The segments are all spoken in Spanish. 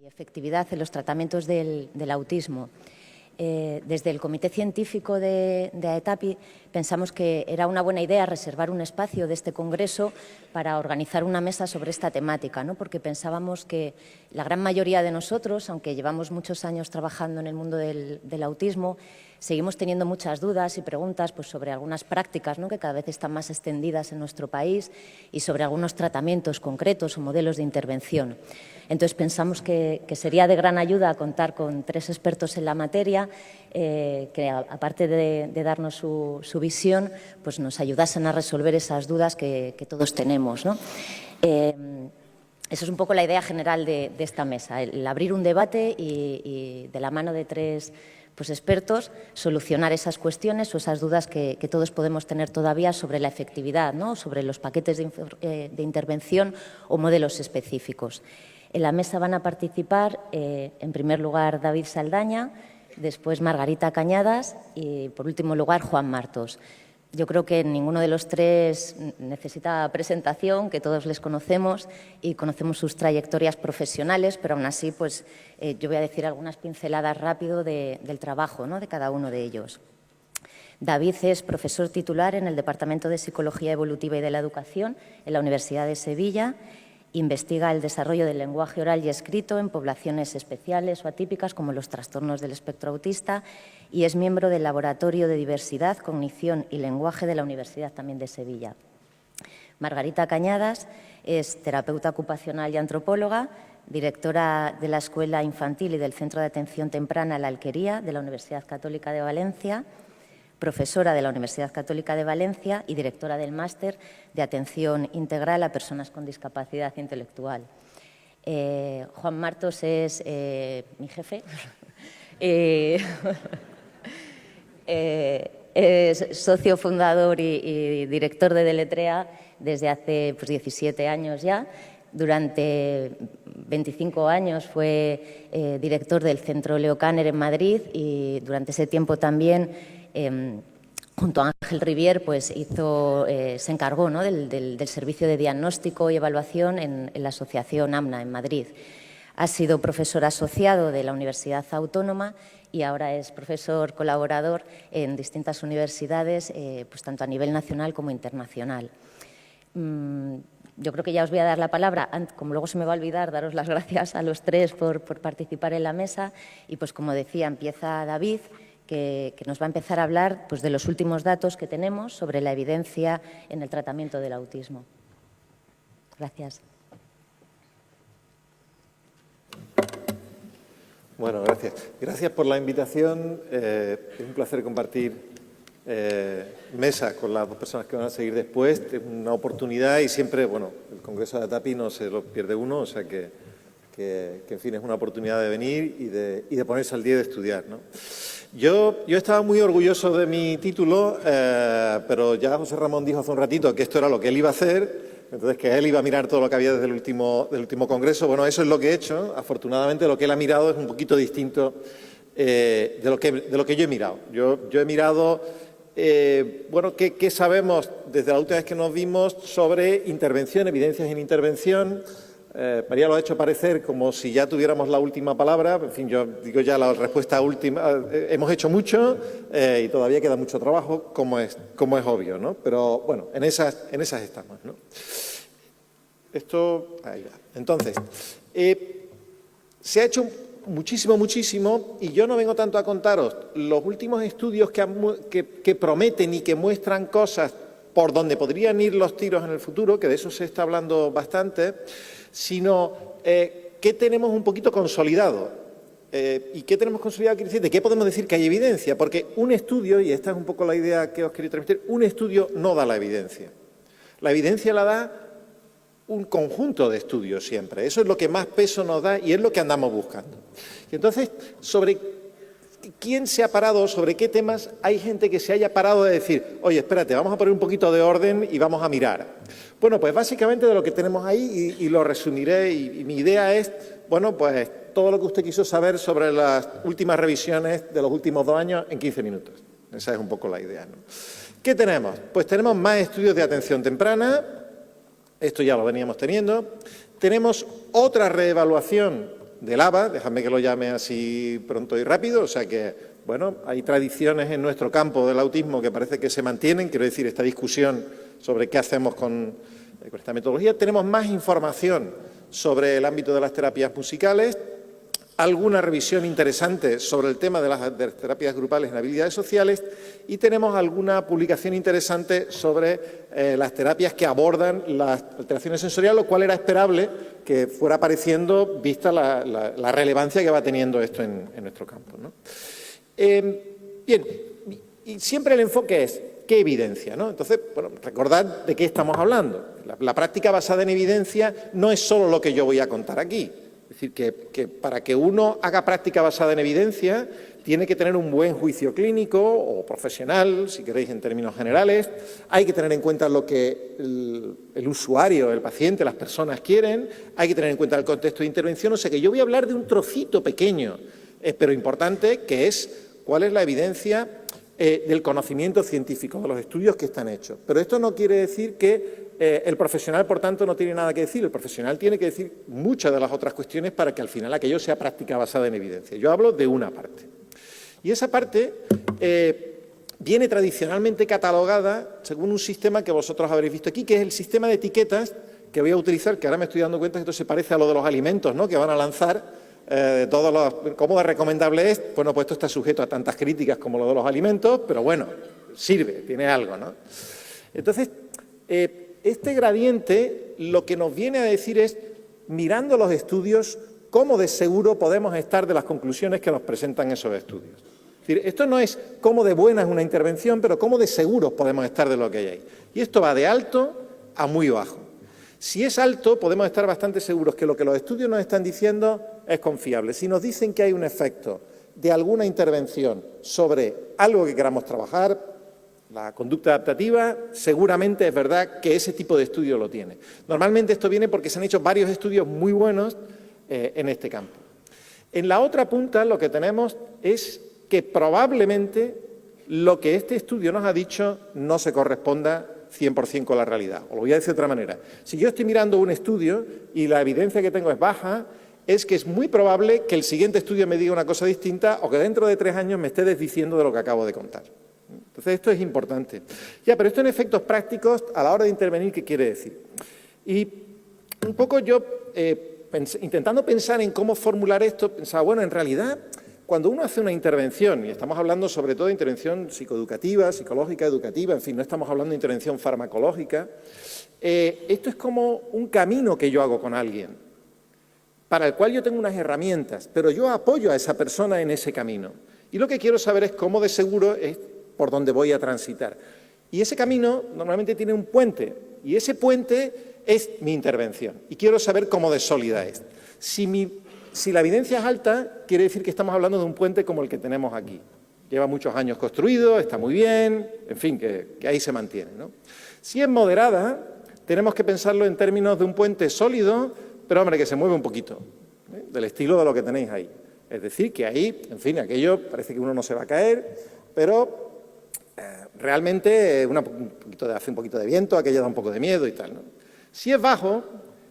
Efectividad en los tratamientos del autismo. Desde el Comité Científico de AETAPI pensamos que era una buena idea reservar un espacio de este congreso para organizar una mesa sobre esta temática, ¿no? Porque pensábamos que la gran mayoría de nosotros, aunque llevamos muchos años trabajando en el mundo del autismo, seguimos teniendo muchas dudas y preguntas pues, sobre algunas prácticas, ¿no? que cada vez están más extendidas en nuestro país y sobre algunos tratamientos concretos o modelos de intervención. Entonces, pensamos que sería de gran ayuda contar con 3 expertos en la materia que, aparte de darnos su visión, pues nos ayudasen a resolver esas dudas que todos tenemos, ¿no? Eso es un poco la idea general de esta mesa, el abrir un debate y de la mano de 3 expertos, solucionar esas cuestiones o esas dudas que todos podemos tener todavía sobre la efectividad, ¿no? Sobre los paquetes de intervención o modelos específicos. En la mesa van a participar, en primer lugar, David Saldaña, después Margarita Cañadas y, por último lugar, Juan Martos. Yo creo que ninguno de los 3 necesita presentación, que todos les conocemos y conocemos sus trayectorias profesionales, pero aún así pues, yo voy a decir algunas pinceladas rápido del trabajo, ¿no? de cada uno de ellos. David es profesor titular en el Departamento de Psicología Evolutiva y de la Educación en la Universidad de Sevilla. Investiga el desarrollo del lenguaje oral y escrito en poblaciones especiales o atípicas como los trastornos del espectro autista y es miembro del Laboratorio de Diversidad, Cognición y Lenguaje de la Universidad también de Sevilla. Margarita Cañadas es terapeuta ocupacional y antropóloga, directora de la Escuela Infantil y del Centro de Atención Temprana La Alquería de la Universidad Católica de Valencia, profesora de la Universidad Católica de Valencia y directora del Máster de Atención Integral a Personas con Discapacidad Intelectual. Juan Martos es mi jefe. Es socio fundador y director de Deletrea desde hace 17 años ya. Durante 25 años fue director del Centro Leo Kanner en Madrid y durante ese tiempo también junto a Ángel Rivier pues se encargó, ¿no? del servicio de diagnóstico y evaluación en la asociación AMNA en Madrid. Ha sido profesor asociado de la Universidad Autónoma y ahora es profesor colaborador en distintas universidades, pues tanto a nivel nacional como internacional. Yo creo que ya os voy a dar la palabra, como luego se me va a olvidar, daros las gracias a los 3 por participar en la mesa y pues como decía, empieza David, que nos va a empezar a hablar pues, de los últimos datos que tenemos sobre la evidencia en el tratamiento del autismo. Gracias. Bueno, gracias. Gracias por la invitación. Es un placer compartir mesa con las 2 personas que van a seguir después. Es una oportunidad y siempre, bueno, el Congreso de AETAPI no se lo pierde uno, o sea que en fin, es una oportunidad de venir y de ponerse al día y de estudiar, ¿no? Yo estaba muy orgulloso de mi título, pero ya José Ramón dijo hace un ratito que esto era lo que él iba a hacer, entonces que él iba a mirar todo lo que había desde el último congreso. Bueno, eso es lo que he hecho. Afortunadamente lo que él ha mirado es un poquito distinto de lo que yo he mirado. Yo he mirado, bueno, qué sabemos desde la última vez que nos vimos sobre intervención, evidencias en intervención. María lo ha hecho parecer como si ya tuviéramos la última palabra. En fin, yo digo ya la respuesta última. Hemos hecho mucho y todavía queda mucho trabajo, como es obvio, ¿no? Pero bueno, en esas estamos, ¿no? Esto, ahí va. Entonces, se ha hecho muchísimo y yo no vengo tanto a contaros los últimos estudios que prometen y que muestran cosas por donde podrían ir los tiros en el futuro, que de eso se está hablando bastante, sino qué tenemos un poquito consolidado. ¿Y qué tenemos consolidado? Quiere decir, ¿de qué podemos decir que hay evidencia? Porque un estudio, y esta es un poco la idea que os quería transmitir, un estudio no da la evidencia. La evidencia la da un conjunto de estudios siempre. Eso es lo que más peso nos da y es lo que andamos buscando. Y entonces, sobre quién se ha parado, sobre qué temas hay gente que se haya parado de decir, oye, espérate, vamos a poner un poquito de orden y vamos a mirar. Bueno, pues básicamente de lo que tenemos ahí, y lo resumiré, y mi idea es, bueno, pues todo lo que usted quiso saber sobre las últimas revisiones de los últimos 2 años en 15 minutos. Esa es un poco la idea, ¿no? ¿Qué tenemos? Pues tenemos más estudios de atención temprana, esto ya lo veníamos teniendo. Tenemos otra reevaluación del ABA, déjame que lo llame así pronto y rápido, o sea que, bueno, hay tradiciones en nuestro campo del autismo que parece que se mantienen, quiero decir, esta discusión sobre qué hacemos con esta metodología. Tenemos más información sobre el ámbito de las terapias musicales, alguna revisión interesante sobre el tema de las terapias grupales en habilidades sociales y tenemos alguna publicación interesante sobre las terapias que abordan las alteraciones sensoriales, lo cual era esperable que fuera apareciendo vista la relevancia que va teniendo esto en nuestro campo, ¿no? Bien, y siempre el enfoque es ¿qué evidencia, ¿no? Entonces, bueno, recordad de qué estamos hablando. La práctica basada en evidencia no es solo lo que yo voy a contar aquí. Es decir, que para que uno haga práctica basada en evidencia tiene que tener un buen juicio clínico o profesional, si queréis en términos generales. Hay que tener en cuenta lo que el usuario, el paciente, las personas quieren. Hay que tener en cuenta el contexto de intervención. O sea que yo voy a hablar de un trocito pequeño, pero importante, que es cuál es la evidencia del conocimiento científico, de los estudios que están hechos. Pero esto no quiere decir que el profesional, por tanto, no tiene nada que decir. El profesional tiene que decir muchas de las otras cuestiones para que al final aquello sea práctica basada en evidencia. Yo hablo de una parte. Y esa parte viene tradicionalmente catalogada según un sistema que vosotros habréis visto aquí, que es el sistema de etiquetas que voy a utilizar, que ahora me estoy dando cuenta que esto se parece a lo de los alimentos, ¿no?, que van a lanzar. ¿Cómo de recomendable es? Bueno, pues esto está sujeto a tantas críticas como lo de los alimentos, pero bueno, sirve, tiene algo, ¿no? Entonces, este gradiente lo que nos viene a decir es, mirando los estudios, cómo de seguro podemos estar de las conclusiones que nos presentan esos estudios. Es decir, esto no es cómo de buena es una intervención, pero cómo de seguros podemos estar de lo que hay ahí. Y esto va de alto a muy bajo. Si es alto, podemos estar bastante seguros que lo que los estudios nos están diciendo es confiable. Si nos dicen que hay un efecto de alguna intervención sobre algo que queramos trabajar, la conducta adaptativa, seguramente es verdad que ese tipo de estudio lo tiene. Normalmente esto viene porque se han hecho varios estudios muy buenos en este campo. En la otra punta lo que tenemos es que probablemente lo que este estudio nos ha dicho no se corresponda 100% con la realidad. Os lo voy a decir de otra manera. Si yo estoy mirando un estudio y la evidencia que tengo es baja, es que es muy probable que el siguiente estudio me diga una cosa distinta o que dentro de 3 años me esté desdiciendo de lo que acabo de contar. Entonces, esto es importante. Ya, pero esto en efectos prácticos, a la hora de intervenir, ¿qué quiere decir? Y un poco yo, intentando pensar en cómo formular esto, pensaba, bueno, en realidad, cuando uno hace una intervención, y estamos hablando sobre todo de intervención psicoeducativa, psicológica, educativa, en fin, no estamos hablando de intervención farmacológica, esto es como un camino que yo hago con alguien, para el cual yo tengo unas herramientas, pero yo apoyo a esa persona en ese camino. Y lo que quiero saber es cómo de seguro es por donde voy a transitar. Y ese camino normalmente tiene un puente, y ese puente es mi intervención. Y quiero saber cómo de sólida es. Si la evidencia es alta, quiere decir que estamos hablando de un puente como el que tenemos aquí. Lleva muchos años construido, está muy bien, en fin, que ahí se mantiene, ¿no? Si es moderada, tenemos que pensarlo en términos de un puente sólido, pero hombre, que se mueve un poquito, del estilo de lo que tenéis ahí. Es decir, que ahí, en fin, aquello parece que uno no se va a caer, pero realmente hace un poquito de viento, aquello da un poco de miedo y tal, ¿no? Si es bajo,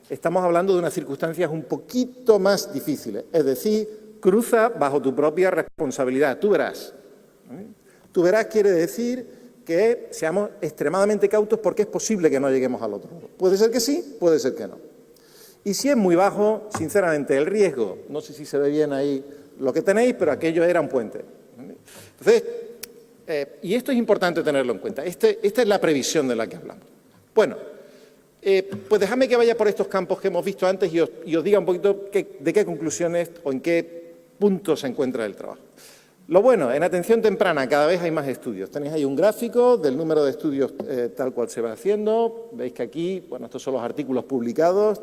estamos hablando de unas circunstancias un poquito más difíciles, es decir, cruza bajo tu propia responsabilidad, tú verás. Tú verás quiere decir que seamos extremadamente cautos porque es posible que no lleguemos al otro lado. Puede ser que sí, puede ser que no. Y si es muy bajo, sinceramente, el riesgo, no sé si se ve bien ahí lo que tenéis, pero aquello era un puente. Entonces, y esto es importante tenerlo en cuenta, esta es la previsión de la que hablamos. Bueno, pues dejadme que vaya por estos campos que hemos visto antes y os diga un poquito de qué conclusiones o en qué punto se encuentra el trabajo. Lo bueno, en atención temprana cada vez hay más estudios. Tenéis ahí un gráfico del número de estudios tal cual se va haciendo. Veis que aquí, bueno, estos son los artículos publicados,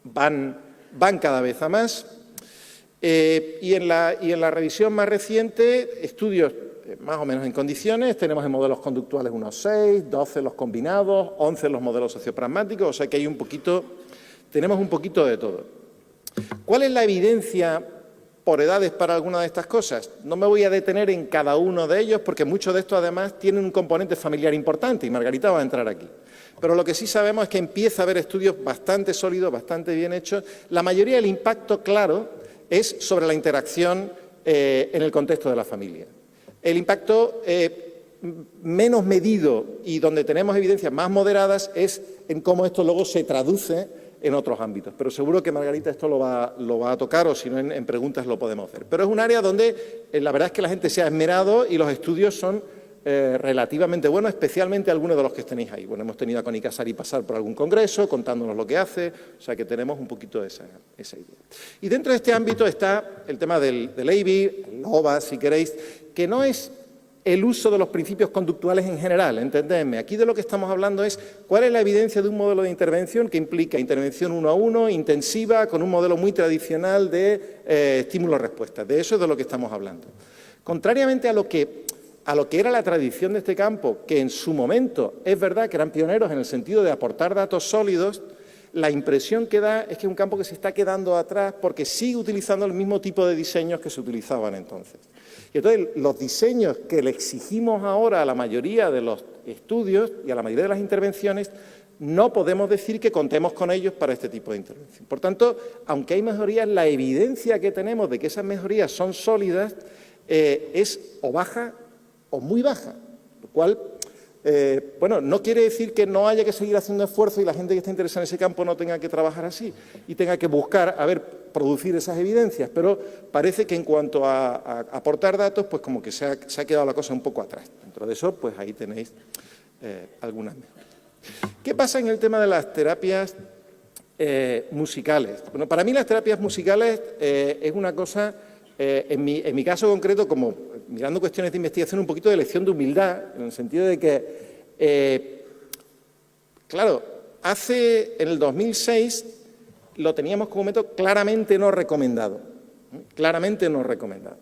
van cada vez a más. Y en la revisión más reciente, estudios más o menos en condiciones, tenemos en modelos conductuales unos 6, 12 los combinados, 11 los modelos sociopragmáticos, o sea que hay tenemos un poquito de todo. ¿Cuál es la evidencia por edades para alguna de estas cosas? No me voy a detener en cada uno de ellos porque muchos de estos además tienen un componente familiar importante y Margarita va a entrar aquí. Pero lo que sí sabemos es que empieza a haber estudios bastante sólidos, bastante bien hechos. La mayoría del impacto, claro, es sobre la interacción en el contexto de la familia. El impacto menos medido y donde tenemos evidencias más moderadas es en cómo esto luego se traduce en otros ámbitos. Pero seguro que Margarita esto lo va a tocar, o si no en preguntas lo podemos ver. Pero es un área donde la verdad es que la gente se ha esmerado y los estudios son relativamente buenos, especialmente algunos de los que tenéis ahí. Bueno, hemos tenido a Connie Casari pasar por algún congreso contándonos lo que hace, o sea que tenemos un poquito esa idea. Y dentro de este ámbito está el tema del EIBI, el LOBA, si queréis, que no es el uso de los principios conductuales en general, entendedme. Aquí de lo que estamos hablando es cuál es la evidencia de un modelo de intervención que implica intervención 1 a 1, intensiva, con un modelo muy tradicional de estímulo-respuesta. De eso es de lo que estamos hablando. Contrariamente a lo que era la tradición de este campo, que en su momento es verdad que eran pioneros en el sentido de aportar datos sólidos, la impresión que da es que es un campo que se está quedando atrás porque sigue utilizando el mismo tipo de diseños que se utilizaban entonces. Y entonces los diseños que le exigimos ahora a la mayoría de los estudios y a la mayoría de las intervenciones, no podemos decir que contemos con ellos para este tipo de intervención. Por tanto, aunque hay mejorías, la evidencia que tenemos de que esas mejorías son sólidas es o baja o muy baja, lo cual, bueno, no quiere decir que no haya que seguir haciendo esfuerzo y la gente que está interesada en ese campo no tenga que trabajar así y tenga que buscar, producir esas evidencias, pero parece que en cuanto a aportar datos, pues como que se ha quedado la cosa un poco atrás. Dentro de eso, pues ahí tenéis algunas mejoras. ¿Qué pasa en el tema de las terapias musicales? Bueno, para mí las terapias musicales es una cosa, en mi caso concreto, como mirando cuestiones de investigación, un poquito de lección de humildad, en el sentido de que, claro, en el 2006 lo teníamos como método claramente no recomendado. Claramente no recomendado.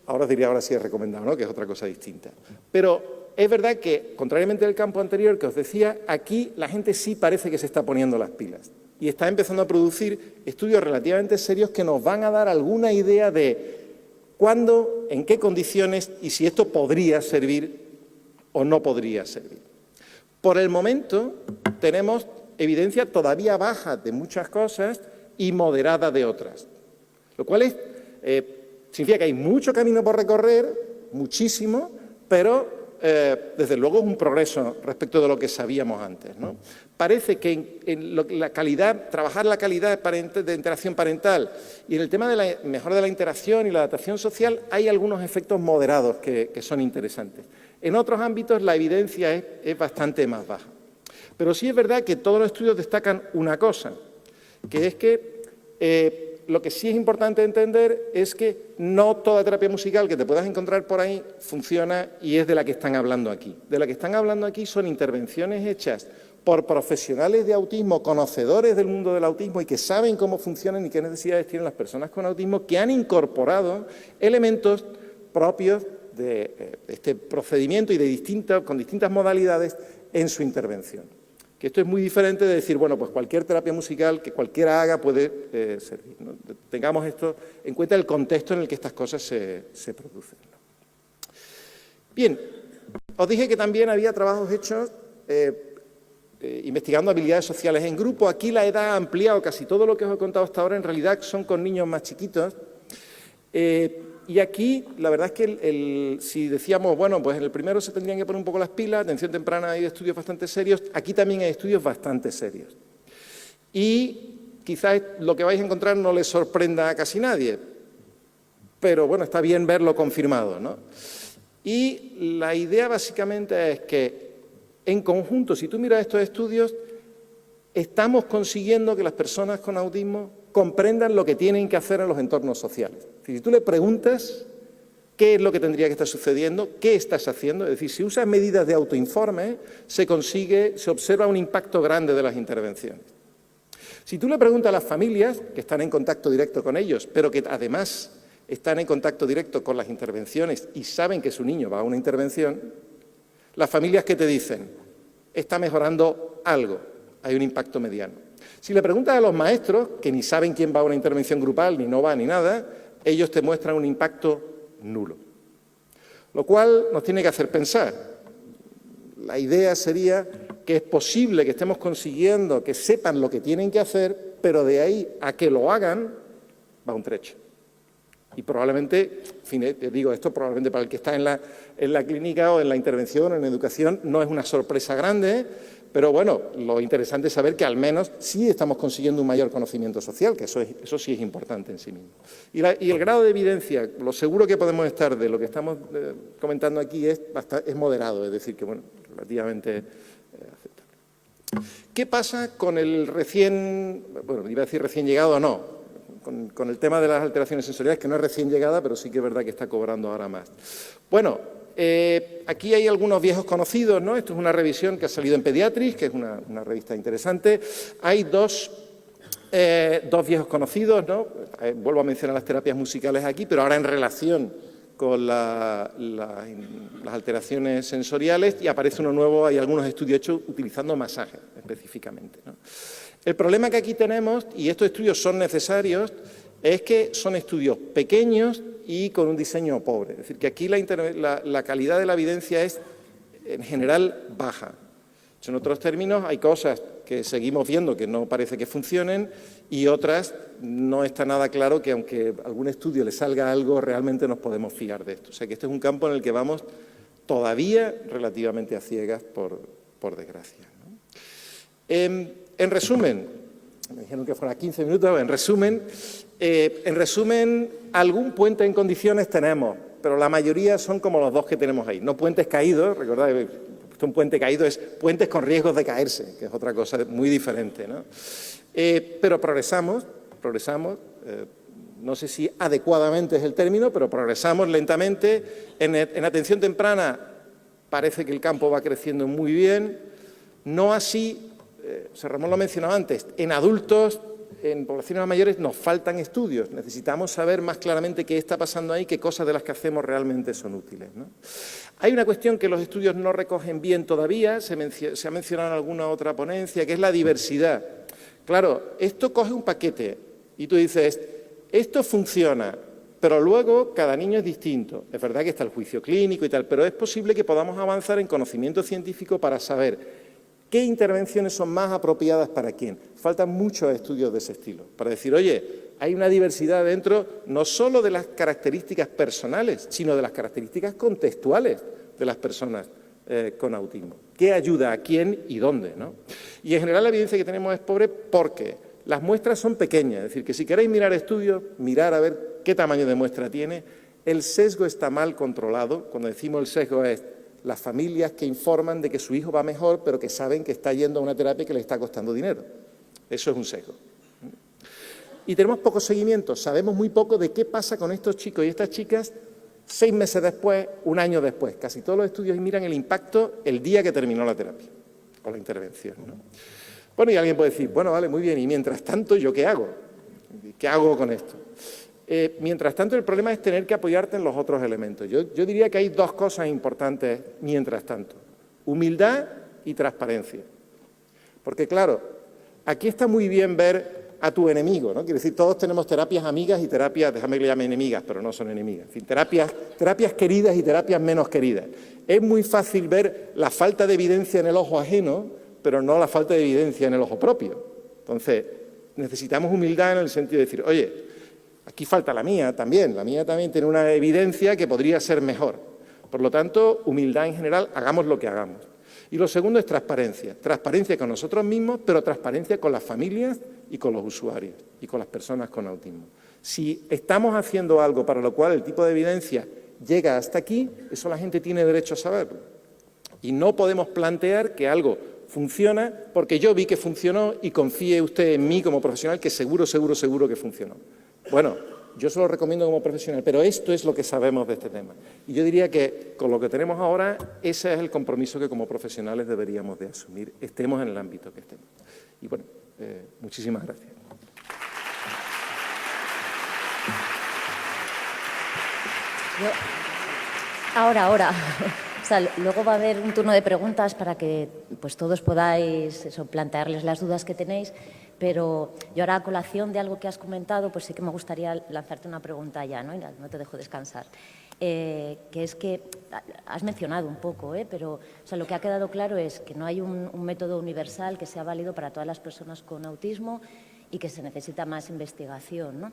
Ahora os diría ahora sí es recomendado, ¿no? Que es otra cosa distinta. Pero es verdad que, contrariamente al campo anterior que os decía, aquí la gente sí parece que se está poniendo las pilas y está empezando a producir estudios relativamente serios que nos van a dar alguna idea de cuándo, en qué condiciones y si esto podría servir o no podría servir. Por el momento tenemos evidencia todavía baja de muchas cosas y moderada de otras, lo cual significa que hay mucho camino por recorrer, muchísimo, pero desde luego es un progreso respecto de lo que sabíamos antes, ¿no? Parece que la calidad, trabajar la calidad de interacción parental y en el tema de la mejora de la interacción y la adaptación social hay algunos efectos moderados que son interesantes. En otros ámbitos la evidencia es bastante más baja. Pero sí es verdad que todos los estudios destacan una cosa, que es que lo que sí es importante entender es que no toda terapia musical que te puedas encontrar por ahí funciona y es de la que están hablando aquí. De la que están hablando aquí son intervenciones hechas por profesionales de autismo, conocedores del mundo del autismo y que saben cómo funcionan y qué necesidades tienen las personas con autismo, que han incorporado elementos propios de este procedimiento y con distintas modalidades en su intervención. Que esto es muy diferente de decir, bueno, pues cualquier terapia musical que cualquiera haga puede servir, ¿no? Tengamos esto en cuenta, el contexto en el que estas cosas se producen, ¿no? Bien, os dije que también había trabajos hechos investigando habilidades sociales en grupo. Aquí la edad ha ampliado, casi todo lo que os he contado hasta ahora en realidad son con niños más chiquitos. Y aquí, la verdad es que si decíamos, bueno, pues en el primero se tendrían que poner un poco las pilas, atención temprana, hay estudios bastante serios, aquí también hay estudios bastante serios. Y quizás lo que vais a encontrar no les sorprenda a casi nadie, pero bueno, está bien verlo confirmado, ¿no? Y la idea básicamente es que, en conjunto, si tú miras estos estudios, estamos consiguiendo que las personas con autismo comprendan lo que tienen que hacer en los entornos sociales. Si tú le preguntas qué es lo que tendría que estar sucediendo, qué estás haciendo, es decir, si usas medidas de autoinforme, se observa un impacto grande de las intervenciones. Si tú le preguntas a las familias, que están en contacto directo con ellos, pero que además están en contacto directo con las intervenciones y saben que su niño va a una intervención, las familias que te dicen, está mejorando algo, hay un impacto mediano. Si le preguntas a los maestros, que ni saben quién va a una intervención grupal, ni no va, ni nada, ellos te muestran un impacto nulo. Lo cual nos tiene que hacer pensar. La idea sería que es posible que estemos consiguiendo que sepan lo que tienen que hacer, pero de ahí a que lo hagan va un trecho. Y probablemente, en fin, te digo esto, probablemente para el que está en la clínica o en la intervención o en educación no es una sorpresa grande, pero bueno, lo interesante es saber que al menos sí estamos consiguiendo un mayor conocimiento social, que eso sí es importante en sí mismo. Y el grado de evidencia, lo seguro que podemos estar de lo que estamos comentando aquí es moderado, es decir, que bueno, relativamente aceptable. ¿Qué pasa con el iba a decir recién llegado o no? Con el tema de las alteraciones sensoriales, que no es recién llegada, pero sí que es verdad que está cobrando ahora más. Bueno, aquí hay algunos viejos conocidos, ¿no? Esto es una revisión que ha salido en Pediatrics, que es una revista interesante. Hay dos viejos conocidos, ¿no? Vuelvo a mencionar las terapias musicales aquí, pero ahora en relación con las alteraciones sensoriales, y aparece uno nuevo, hay algunos estudios hechos utilizando masaje específicamente, ¿no? El problema que aquí tenemos, y estos estudios son necesarios, es que son estudios pequeños y con un diseño pobre. Es decir, que aquí la calidad de la evidencia es, en general, baja. En otros términos, hay cosas que seguimos viendo que no parece que funcionen y otras no está nada claro que, aunque algún estudio le salga algo, realmente nos podemos fiar de esto. O sea, que este es un campo en el que vamos todavía relativamente a ciegas, por desgracia, ¿no? En resumen, me dijeron que fuera 15 minutos, en resumen, algún puente en condiciones tenemos, pero la mayoría son como los dos que tenemos ahí. No puentes caídos, recordad que un puente caído es puentes con riesgos de caerse, que es otra cosa muy diferente, ¿no? Pero progresamos, no sé si adecuadamente es el término, pero progresamos lentamente. En atención temprana parece que el campo va creciendo muy bien, no así. Ramón lo mencionaba antes, en adultos, en poblaciones mayores nos faltan estudios, necesitamos saber más claramente qué está pasando ahí, qué cosas de las que hacemos realmente son útiles, ¿no? Hay una cuestión que los estudios no recogen bien todavía, se ha mencionado en alguna otra ponencia, que es la diversidad. Claro, esto coge un paquete y tú dices, esto funciona, pero luego cada niño es distinto. Es verdad que está el juicio clínico y tal, pero es posible que podamos avanzar en conocimiento científico para saber ¿qué intervenciones son más apropiadas para quién? Faltan muchos estudios de ese estilo, para decir, oye, hay una diversidad dentro no solo de las características personales, sino de las características contextuales de las personas con autismo. ¿Qué ayuda a quién y dónde, ¿no? Y en general la evidencia que tenemos es pobre porque las muestras son pequeñas, es decir, que si queréis mirar estudios, mirar a ver qué tamaño de muestra tiene, el sesgo está mal controlado. Cuando decimos el sesgo es las familias que informan de que su hijo va mejor, pero que saben que está yendo a una terapia que le está costando dinero. Eso es un sesgo. Y tenemos poco seguimiento, sabemos muy poco de qué pasa con estos chicos y estas chicas 6 meses después, un año después. Casi todos los estudios miran el impacto el día que terminó la terapia o la intervención, ¿no? Bueno, y alguien puede decir, bueno, vale, muy bien, y mientras tanto, ¿yo qué hago? ¿Qué hago con esto? Mientras tanto, el problema es tener que apoyarte en los otros elementos. Yo diría que hay dos cosas importantes mientras tanto. Humildad y transparencia. Porque, claro, aquí está muy bien ver a tu enemigo, ¿no? Quiere decir, todos tenemos terapias amigas y terapias, déjame que le llame enemigas, pero no son enemigas. En fin, terapias queridas y terapias menos queridas. Es muy fácil ver la falta de evidencia en el ojo ajeno, pero no la falta de evidencia en el ojo propio. Entonces, necesitamos humildad en el sentido de decir, oye, aquí falta la mía también tiene una evidencia que podría ser mejor. Por lo tanto, humildad en general, hagamos lo que hagamos. Y lo segundo es transparencia. Transparencia con nosotros mismos, pero transparencia con las familias y con los usuarios y con las personas con autismo. Si estamos haciendo algo para lo cual el tipo de evidencia llega hasta aquí, eso la gente tiene derecho a saberlo. Y no podemos plantear que algo funciona porque yo vi que funcionó y confíe usted en mí como profesional que seguro que funcionó. Bueno, yo se lo recomiendo como profesional, pero esto es lo que sabemos de este tema. Y yo diría que con lo que tenemos ahora, ese es el compromiso que como profesionales deberíamos de asumir, estemos en el ámbito que estemos. Y bueno, muchísimas gracias. Ahora. O sea, luego va a haber un turno de preguntas para que pues, todos podáis plantearles las dudas que tenéis, pero yo ahora a colación de algo que has comentado, pues sí que me gustaría lanzarte una pregunta ya, ¿no? Y no te dejo descansar. Que es que has mencionado un poco, pero o sea, lo que ha quedado claro es que no hay un método universal que sea válido para todas las personas con autismo y que se necesita más investigación, ¿no?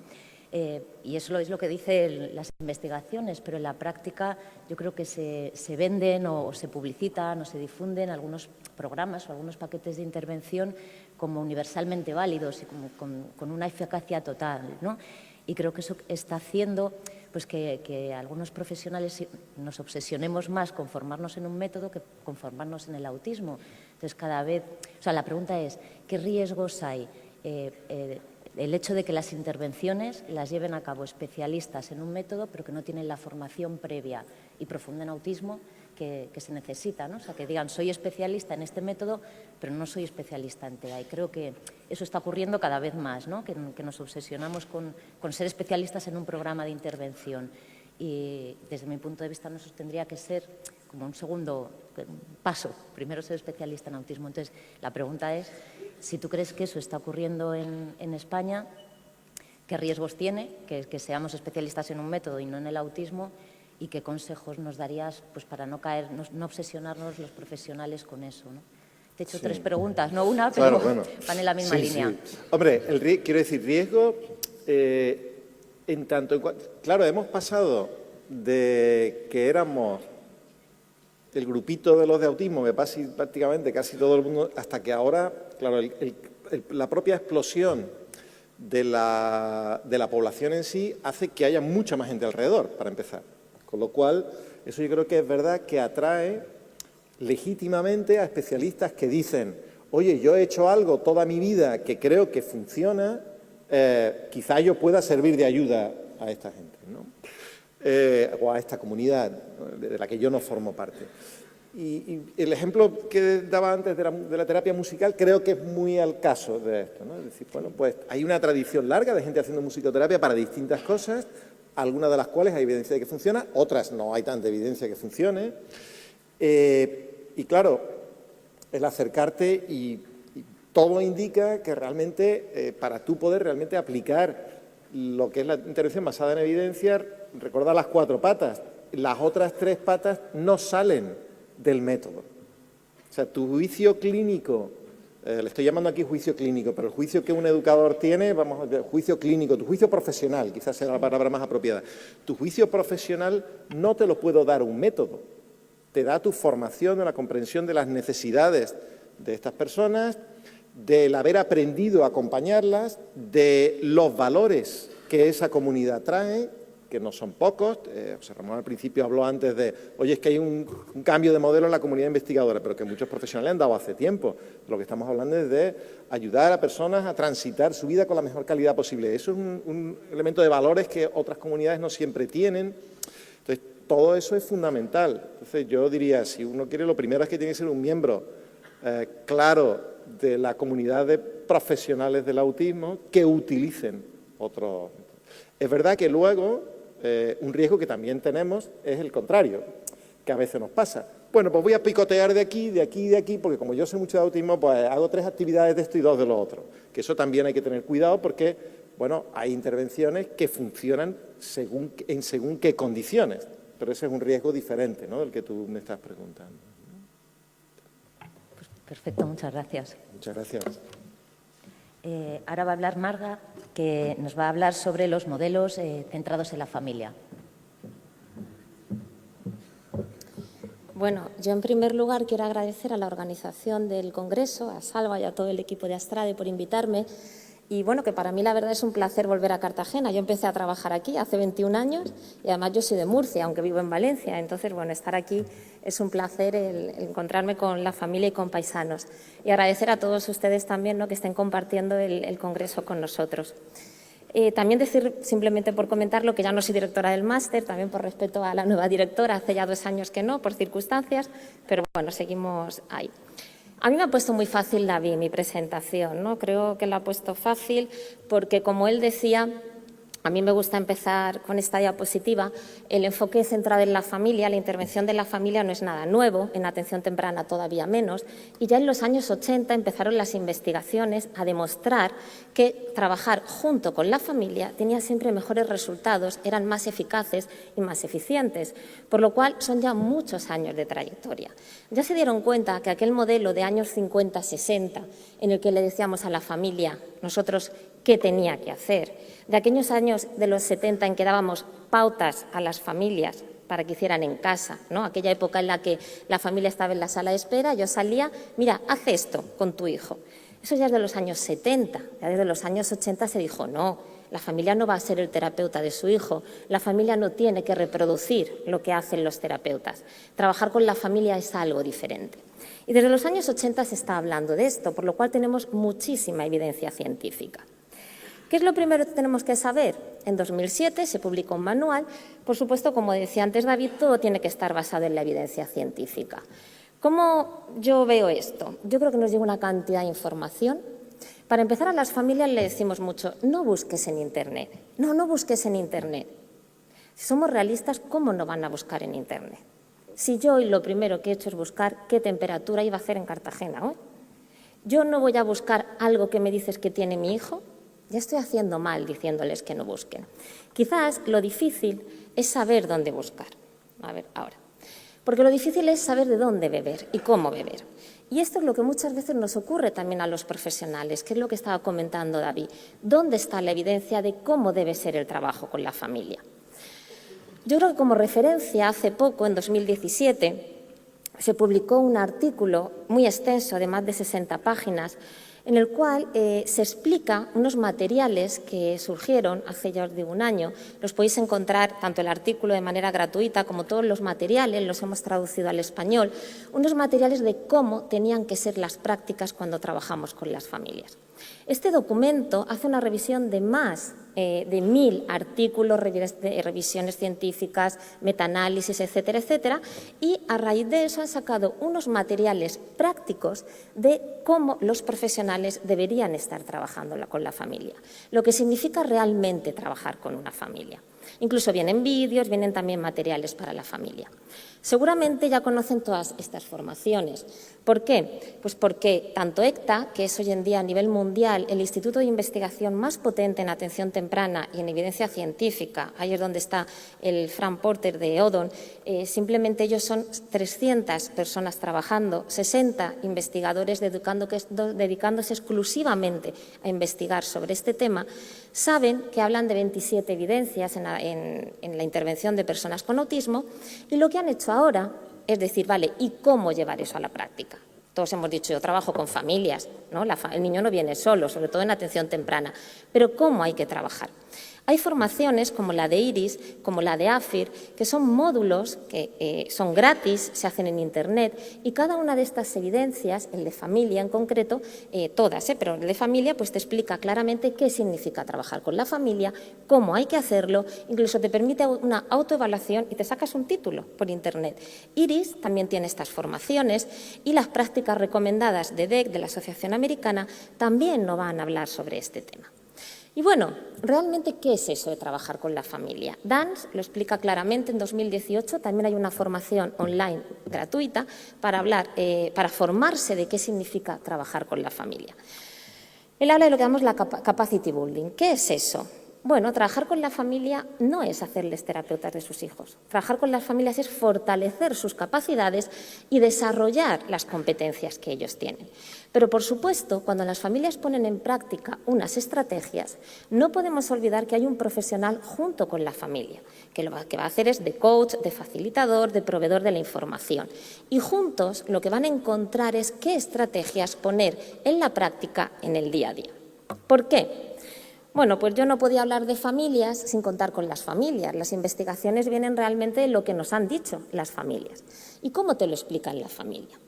Y eso es lo que dicen las investigaciones, pero en la práctica yo creo que se venden o se publicitan o se difunden algunos programas o algunos paquetes de intervención como universalmente válidos y como con una eficacia total, ¿no? Y creo que eso está haciendo pues, que algunos profesionales nos obsesionemos más con formarnos en un método que con formarnos en el autismo. Entonces, cada vez, o sea, la pregunta es, ¿qué riesgos hay? El hecho de que las intervenciones las lleven a cabo especialistas en un método, pero que no tienen la formación previa y profunda en autismo que se necesita, ¿no? O sea, que digan, soy especialista en este método, pero no soy especialista en TEA. Y creo que eso está ocurriendo cada vez más, ¿no? Que nos obsesionamos con ser especialistas en un programa de intervención. Y desde mi punto de vista, eso tendría que ser como un segundo paso. Primero ser especialista en autismo. Entonces, la pregunta es, si tú crees que eso está ocurriendo en España, ¿qué riesgos tiene que seamos especialistas en un método y no en el autismo? ¿Y qué consejos nos darías pues, para no caer, no obsesionarnos los profesionales con eso, ¿no? Te he hecho 3 preguntas, no una, pero claro, van en la misma línea. Sí. Hombre, quiero decir, riesgo, en tanto en cuanto... Claro, hemos pasado de que éramos el grupito de los de autismo, que prácticamente casi todo el mundo, hasta que ahora, claro, la propia explosión de la población en sí hace que haya mucha más gente alrededor, para empezar. Con lo cual, eso yo creo que es verdad que atrae legítimamente a especialistas que dicen, oye, yo he hecho algo toda mi vida que creo que funciona, quizá yo pueda servir de ayuda a esta gente, ¿no? O a esta comunidad, ¿no? De la que yo no formo parte. Y el ejemplo que daba antes de la terapia musical creo que es muy al caso de esto, ¿no? Es decir, bueno, pues hay una tradición larga de gente haciendo musicoterapia para distintas cosas, algunas de las cuales hay evidencia de que funciona, otras no hay tanta evidencia que funcione. Y claro, el acercarte y todo indica que realmente, para tú poder realmente aplicar lo que es la intervención basada en evidencia, recordar las 4 patas, las otras 3 patas no salen del método. O sea, tu juicio clínico, le estoy llamando aquí juicio clínico, pero el juicio que un educador tiene, vamos a ver, juicio clínico, tu juicio profesional, quizás sea la palabra más apropiada. Tu juicio profesional no te lo puedo dar un método, te da tu formación de la comprensión de las necesidades de estas personas, del haber aprendido a acompañarlas, de los valores que esa comunidad trae, que no son pocos. José Ramón al principio habló antes de, oye, es que hay un cambio de modelo en la comunidad investigadora, pero que muchos profesionales han dado hace tiempo. Lo que estamos hablando es de ayudar a personas a transitar su vida con la mejor calidad posible. Eso es un elemento de valores que otras comunidades no siempre tienen. Entonces, todo eso es fundamental. Entonces, yo diría, si uno quiere, lo primero es que tiene que ser un miembro claro de la comunidad de profesionales del autismo que utilicen otros. Es verdad que luego un riesgo que también tenemos es el contrario, que a veces nos pasa. Bueno, pues voy a picotear de aquí, de aquí, de aquí, porque como yo sé mucho de autismo, pues hago 3 actividades de esto y 2 de lo otro. Que eso también hay que tener cuidado porque, bueno, hay intervenciones que funcionan según qué condiciones, pero ese es un riesgo diferente, ¿no?, del que tú me estás preguntando. Pues perfecto, muchas gracias. Muchas gracias. Ahora va a hablar Marga, que nos va a hablar sobre los modelos centrados en la familia. Bueno, yo en primer lugar quiero agradecer a la organización del Congreso, a Salva y a todo el equipo de Astrade por invitarme. Y bueno, que para mí la verdad es un placer volver a Cartagena. Yo empecé a trabajar aquí hace 21 años y además yo soy de Murcia, aunque vivo en Valencia. Entonces, bueno, estar aquí es un placer el encontrarme con la familia y con paisanos. Y agradecer a todos ustedes también, ¿no?, que estén compartiendo el Congreso con nosotros. También decir, simplemente por comentarlo, que ya no soy directora del máster, también por respeto a la nueva directora, hace ya 2 años que no, por circunstancias, pero bueno, seguimos ahí. A mí me ha puesto muy fácil David mi presentación, ¿no? Creo que la ha puesto fácil porque, como él decía, a mí me gusta empezar con esta diapositiva. El enfoque centrado en la familia, la intervención de la familia no es nada nuevo, en atención temprana todavía menos, y ya en los años 80 empezaron las investigaciones a demostrar que trabajar junto con la familia tenía siempre mejores resultados, eran más eficaces y más eficientes, por lo cual son ya muchos años de trayectoria. Ya se dieron cuenta que aquel modelo de años 50-60, en el que le decíamos a la familia, nosotros qué tenía que hacer. De aquellos años de los 70 en que dábamos pautas a las familias para que hicieran en casa, ¿no? Aquella época en la que la familia estaba en la sala de espera, yo salía, mira, haz esto con tu hijo. Eso ya es de los años 70, ya desde los años 80 se dijo, no, la familia no va a ser el terapeuta de su hijo, la familia no tiene que reproducir lo que hacen los terapeutas. Trabajar con la familia es algo diferente. Y desde los años 80 se está hablando de esto, por lo cual tenemos muchísima evidencia científica. ¿Qué es lo primero que tenemos que saber? En 2007 se publicó un manual. Por supuesto, como decía antes David, todo tiene que estar basado en la evidencia científica. ¿Cómo yo veo esto? Yo creo que nos llega una cantidad de información. Para empezar, a las familias le decimos mucho, no busques en Internet. No busques en Internet. Si somos realistas, ¿cómo no van a buscar en Internet? Si yo hoy lo primero que he hecho es buscar qué temperatura iba a hacer en Cartagena hoy. Yo no voy a buscar algo que me dices que tiene mi hijo. Ya estoy haciendo mal diciéndoles que no busquen. Quizás lo difícil es saber dónde buscar. A ver, ahora. Porque lo difícil es saber de dónde beber y cómo beber. Y esto es lo que muchas veces nos ocurre también a los profesionales, que es lo que estaba comentando David. ¿Dónde está la evidencia de cómo debe ser el trabajo con la familia? Yo creo que como referencia, hace poco, en 2017, se publicó un artículo muy extenso, de más de 60 páginas, en el cual se explica unos materiales que surgieron hace ya os digo un año. Los podéis encontrar tanto el artículo de manera gratuita como todos los materiales, los hemos traducido al español, unos materiales de cómo tenían que ser las prácticas cuando trabajamos con las familias. Este documento hace una revisión de más de 1000 artículos, revisiones científicas, metaanálisis, etcétera, etcétera, y a raíz de eso han sacado unos materiales prácticos de cómo los profesionales deberían estar trabajando con la familia, lo que significa realmente trabajar con una familia. Incluso vienen vídeos, vienen también materiales para la familia. Seguramente ya conocen todas estas formaciones. ¿Por qué? Pues porque tanto ECTA, que es hoy en día a nivel mundial el instituto de investigación más potente en atención temprana y en evidencia científica, ahí es donde está el Frank Porter de Odon, simplemente ellos son 300 personas trabajando, 60 investigadores dedicándose exclusivamente a investigar sobre este tema, saben que hablan de 27 evidencias en la intervención de personas con autismo y lo que han hecho ahora es decir, vale, ¿y cómo llevar eso a la práctica? Todos hemos dicho, yo trabajo con familias, ¿no? El niño no viene solo, sobre todo en atención temprana, pero ¿cómo hay que trabajar? Hay formaciones como la de IRIS, como la de AFIR, que son módulos que son gratis, se hacen en Internet y cada una de estas evidencias, el de familia en concreto, todas, pero el de familia pues te explica claramente qué significa trabajar con la familia, cómo hay que hacerlo, incluso te permite una autoevaluación y te sacas un título por Internet. IRIS también tiene estas formaciones y las prácticas recomendadas de DEC, de la Asociación Americana, también nos van a hablar sobre este tema. Y bueno, ¿realmente qué es eso de trabajar con la familia? DANS lo explica claramente. En 2018 también hay una formación online gratuita para formarse de qué significa trabajar con la familia. Él habla de lo que llamamos la capacity building. ¿Qué es eso? Bueno, trabajar con la familia no es hacerles terapeutas de sus hijos. Trabajar con las familias es fortalecer sus capacidades y desarrollar las competencias que ellos tienen. Pero, por supuesto, cuando las familias ponen en práctica unas estrategias, no podemos olvidar que hay un profesional junto con la familia, que lo que va a hacer es de coach, de facilitador, de proveedor de la información. Y juntos lo que van a encontrar es qué estrategias poner en la práctica en el día a día. ¿Por qué? Bueno, pues yo no podía hablar de familias sin contar con las familias. Las investigaciones vienen realmente de lo que nos han dicho las familias. ¿Y cómo te lo explican la familia?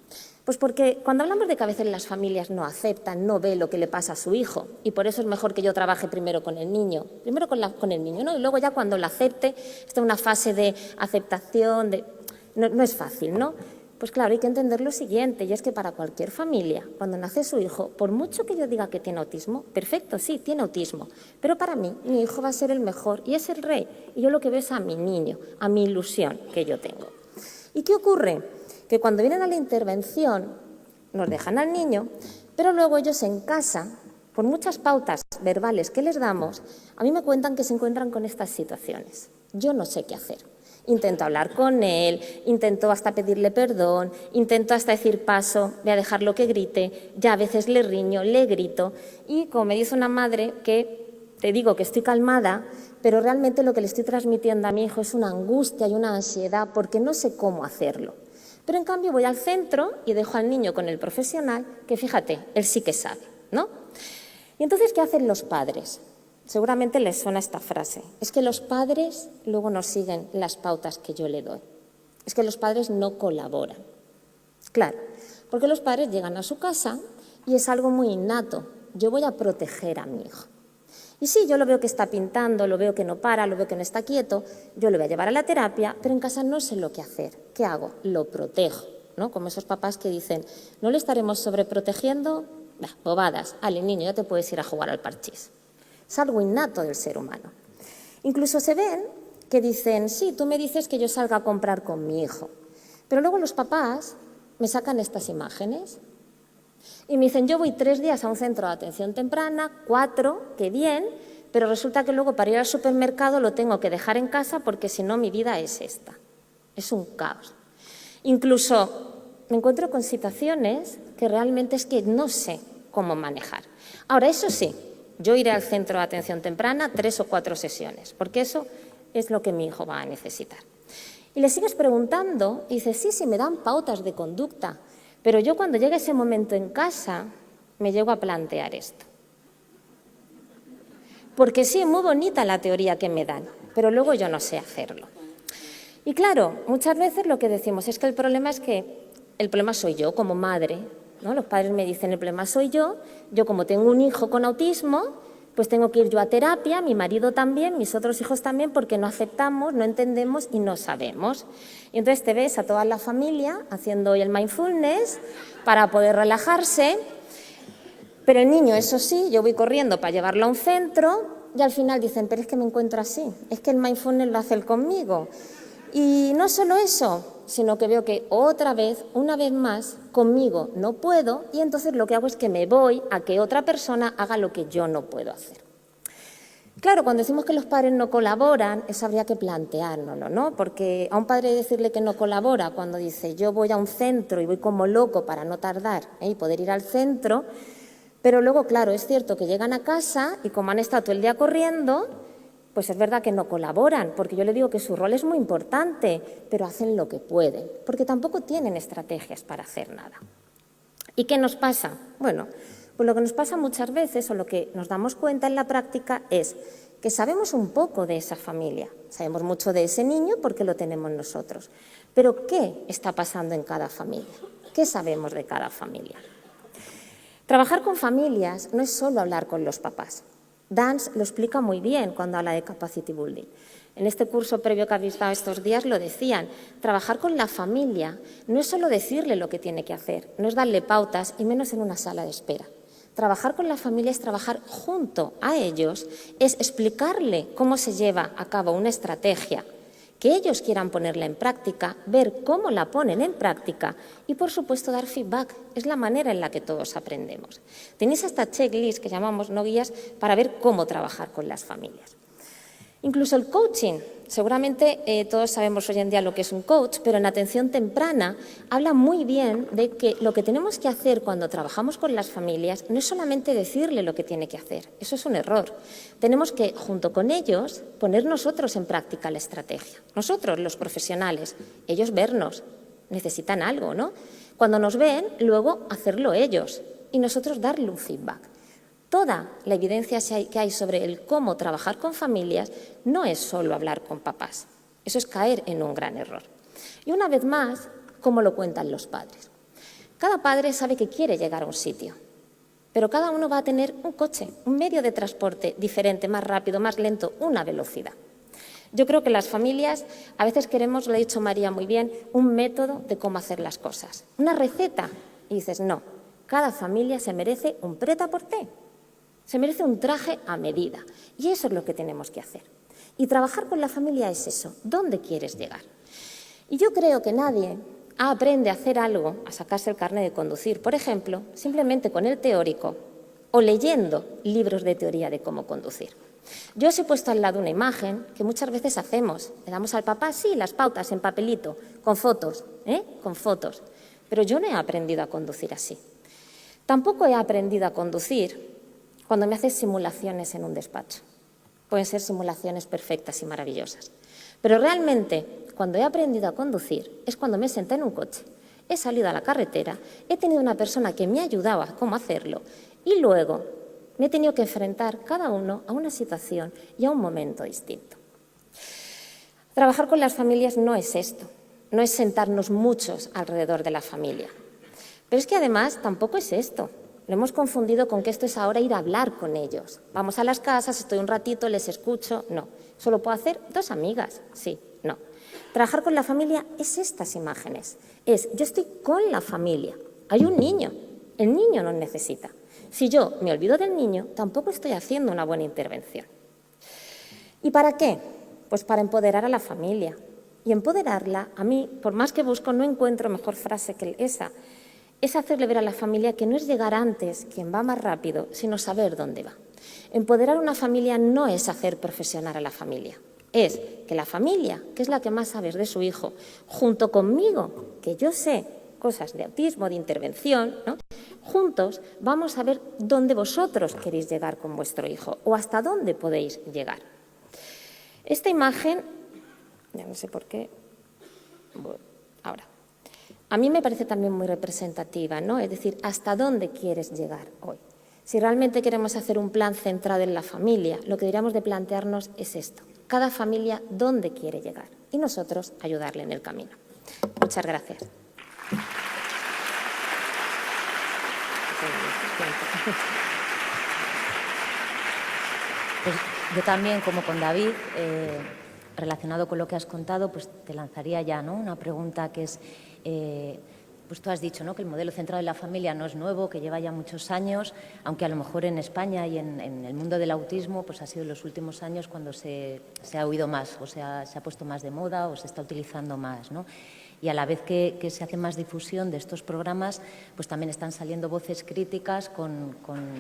Pues porque cuando hablamos de que a veces las familias no aceptan, no ve lo que le pasa a su hijo, y por eso es mejor que yo trabaje primero con el niño, con el niño, ¿no? Y luego ya cuando lo acepte, está en una fase de aceptación, no es fácil, ¿no? Pues claro, hay que entender lo siguiente, y es que para cualquier familia, cuando nace su hijo, por mucho que yo diga que tiene autismo, perfecto, sí, tiene autismo, pero para mí, mi hijo va a ser el mejor y es el rey, y yo lo que veo es a mi niño, a mi ilusión que yo tengo. ¿Y qué ocurre? Que cuando vienen a la intervención, nos dejan al niño, pero luego ellos en casa, por muchas pautas verbales que les damos, a mí me cuentan que se encuentran con estas situaciones. Yo no sé qué hacer. Intento hablar con él, intento hasta pedirle perdón, intento hasta decir paso, voy a dejarlo que grite, ya a veces le riño, le grito. Y como me dice una madre, que te digo que estoy calmada, pero realmente lo que le estoy transmitiendo a mi hijo es una angustia y una ansiedad porque no sé cómo hacerlo. Pero en cambio voy al centro y dejo al niño con el profesional, que fíjate, él sí que sabe, ¿no? Y entonces, ¿qué hacen los padres? Seguramente les suena esta frase. Es que los padres luego no siguen las pautas que yo le doy. Es que los padres no colaboran. Claro, porque los padres llegan a su casa y es algo muy innato. Yo voy a proteger a mi hijo. Y sí, yo lo veo que está pintando, lo veo que no para, lo veo que no está quieto, yo lo voy a llevar a la terapia, pero en casa no sé lo que hacer. ¿Qué hago? Lo protejo, ¿no? Como esos papás que dicen, no le estaremos sobreprotegiendo, bobadas, ale niño, ya te puedes ir a jugar al parchís. Es algo innato del ser humano. Incluso se ven que dicen, sí, tú me dices que yo salga a comprar con mi hijo, pero luego los papás me sacan estas imágenes y me dicen, yo voy 3 días a un centro de atención temprana, 4, qué bien, pero resulta que luego para ir al supermercado lo tengo que dejar en casa porque si no mi vida es esta. Es un caos. Incluso me encuentro con situaciones que realmente es que no sé cómo manejar. Ahora, eso sí, yo iré al centro de atención temprana 3 o 4 sesiones, porque eso es lo que mi hijo va a necesitar. Y le sigues preguntando y dices, sí, me dan pautas de conducta, pero yo cuando llegue ese momento en casa me llego a plantear esto. Porque sí, muy bonita la teoría que me dan, pero luego yo no sé hacerlo. Y claro, muchas veces lo que decimos es que el problema soy yo como madre, ¿no? Los padres me dicen, el problema soy yo como tengo un hijo con autismo, pues tengo que ir yo a terapia, mi marido también, mis otros hijos también, porque no aceptamos, no entendemos y no sabemos. Y entonces te ves a toda la familia haciendo hoy el mindfulness para poder relajarse, pero el niño, eso sí, yo voy corriendo para llevarlo a un centro y al final dicen, pero es que me encuentro así, es que el mindfulness lo hace él conmigo. Y no solo eso, sino que veo que otra vez, una vez más, conmigo no puedo y entonces lo que hago es que me voy a que otra persona haga lo que yo no puedo hacer. Claro, cuando decimos que los padres no colaboran, eso habría que planteárnoslo, ¿no? Porque a un padre decirle que no colabora cuando dice yo voy a un centro y voy como loco para no tardar y poder ir al centro, pero luego, claro, es cierto que llegan a casa y como han estado todo el día corriendo, pues es verdad que no colaboran, porque yo le digo que su rol es muy importante, pero hacen lo que pueden, porque tampoco tienen estrategias para hacer nada. ¿Y qué nos pasa? Bueno, pues lo que nos pasa muchas veces, o lo que nos damos cuenta en la práctica, es que sabemos un poco de esa familia, sabemos mucho de ese niño porque lo tenemos nosotros, pero ¿qué está pasando en cada familia? ¿Qué sabemos de cada familia? Trabajar con familias no es solo hablar con los papás. Dance lo explica muy bien cuando habla de Capacity Building. En este curso previo que habéis dado estos días lo decían, trabajar con la familia no es solo decirle lo que tiene que hacer, no es darle pautas y menos en una sala de espera. Trabajar con la familia es trabajar junto a ellos, es explicarle cómo se lleva a cabo una estrategia, que ellos quieran ponerla en práctica, ver cómo la ponen en práctica y, por supuesto, dar feedback. Es la manera en la que todos aprendemos. Tenéis esta checklist que llamamos no guías para ver cómo trabajar con las familias. Incluso el coaching. Seguramente todos sabemos hoy en día lo que es un coach, pero en atención temprana habla muy bien de que lo que tenemos que hacer cuando trabajamos con las familias no es solamente decirle lo que tiene que hacer, eso es un error. Tenemos que, junto con ellos, poner nosotros en práctica la estrategia. Nosotros, los profesionales, ellos vernos, necesitan algo, ¿no? Cuando nos ven, luego hacerlo ellos y nosotros darle un feedback. Toda la evidencia que hay sobre el cómo trabajar con familias no es solo hablar con papás. Eso es caer en un gran error. Y una vez más, ¿cómo lo cuentan los padres? Cada padre sabe que quiere llegar a un sitio, pero cada uno va a tener un coche, un medio de transporte diferente, más rápido, más lento, una velocidad. Yo creo que las familias a veces queremos, lo ha dicho María muy bien, un método de cómo hacer las cosas, una receta. Y dices, no, cada familia se merece un prêt-à-porter. Se merece un traje a medida y eso es lo que tenemos que hacer. Y trabajar con la familia es eso, ¿dónde quieres llegar? Y yo creo que nadie aprende a hacer algo, a sacarse el carnet de conducir, por ejemplo, simplemente con el teórico o leyendo libros de teoría de cómo conducir. Yo os he puesto al lado una imagen que muchas veces hacemos. Le damos al papá, sí, las pautas en papelito, con fotos, con fotos. Pero yo no he aprendido a conducir así. Tampoco he aprendido a conducir cuando me haces simulaciones en un despacho. Pueden ser simulaciones perfectas y maravillosas. Pero realmente, cuando he aprendido a conducir, es cuando me senté en un coche, he salido a la carretera, he tenido una persona que me ayudaba a cómo hacerlo y luego me he tenido que enfrentar cada uno a una situación y a un momento distinto. Trabajar con las familias no es esto, no es sentarnos muchos alrededor de la familia. Pero es que además tampoco es esto. Lo hemos confundido con que esto es ahora ir a hablar con ellos. Vamos a las casas, estoy un ratito, les escucho. No, solo puedo hacer 2 amigas. Sí, no. Trabajar con la familia es estas imágenes. Yo estoy con la familia. Hay un niño. El niño nos necesita. Si yo me olvido del niño, tampoco estoy haciendo una buena intervención. ¿Y para qué? Pues para empoderar a la familia. Y empoderarla, a mí, por más que busco, no encuentro mejor frase que esa. Es hacerle ver a la familia que no es llegar antes quien va más rápido, sino saber dónde va. Empoderar a una familia no es hacer profesional a la familia. Es que la familia, que es la que más sabe de su hijo, junto conmigo, que yo sé cosas de autismo, de intervención, ¿no? Juntos vamos a ver dónde vosotros queréis llegar con vuestro hijo o hasta dónde podéis llegar. Esta imagen, ya no sé por qué, bueno, ahora. A mí me parece también muy representativa, ¿no? Es decir, ¿hasta dónde quieres llegar hoy? Si realmente queremos hacer un plan centrado en la familia, lo que deberíamos de plantearnos es esto. Cada familia, ¿dónde quiere llegar? Y nosotros ayudarle en el camino. Muchas gracias. Pues yo también, como con David, relacionado con lo que has contado, pues te lanzaría ya, ¿no?, una pregunta que es, pues tú has dicho, ¿no?, que el modelo centrado en la familia no es nuevo, que lleva ya muchos años, aunque a lo mejor en España y en el mundo del autismo pues ha sido en los últimos años cuando se ha oído más, o se ha puesto más de moda o se está utilizando más, ¿no? Y a la vez que se hace más difusión de estos programas, pues también están saliendo voces críticas con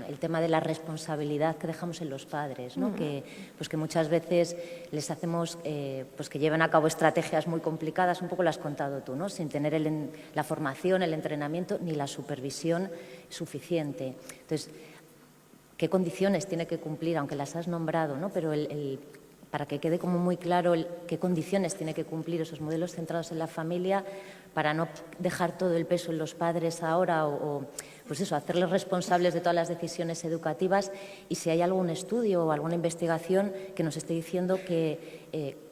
el tema de la responsabilidad que dejamos en los padres, ¿no? Que muchas veces les hacemos pues que lleven a cabo estrategias muy complicadas, un poco lo has contado tú, ¿no?, sin tener la formación, el entrenamiento ni la supervisión suficiente. Entonces, ¿qué condiciones tiene que cumplir, aunque las has nombrado, ¿no?, pero para que quede como muy claro qué condiciones tiene que cumplir esos modelos centrados en la familia para no dejar todo el peso en los padres ahora o pues eso, hacerles responsables de todas las decisiones educativas, y si hay algún estudio o alguna investigación que nos esté diciendo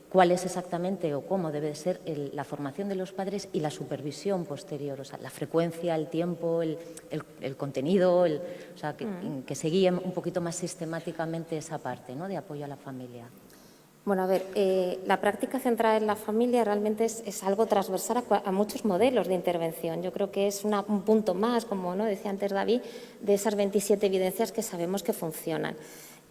cuál es exactamente o cómo debe ser la formación de los padres y la supervisión posterior, o sea, la frecuencia, el tiempo, el contenido, o sea, que se guíe un poquito más sistemáticamente esa parte, ¿no?, de apoyo a la familia. Bueno, a ver, la práctica centrada en la familia realmente es algo transversal a muchos modelos de intervención. Yo creo que es un punto más, como ¿no?, decía antes David, de esas 27 evidencias que sabemos que funcionan.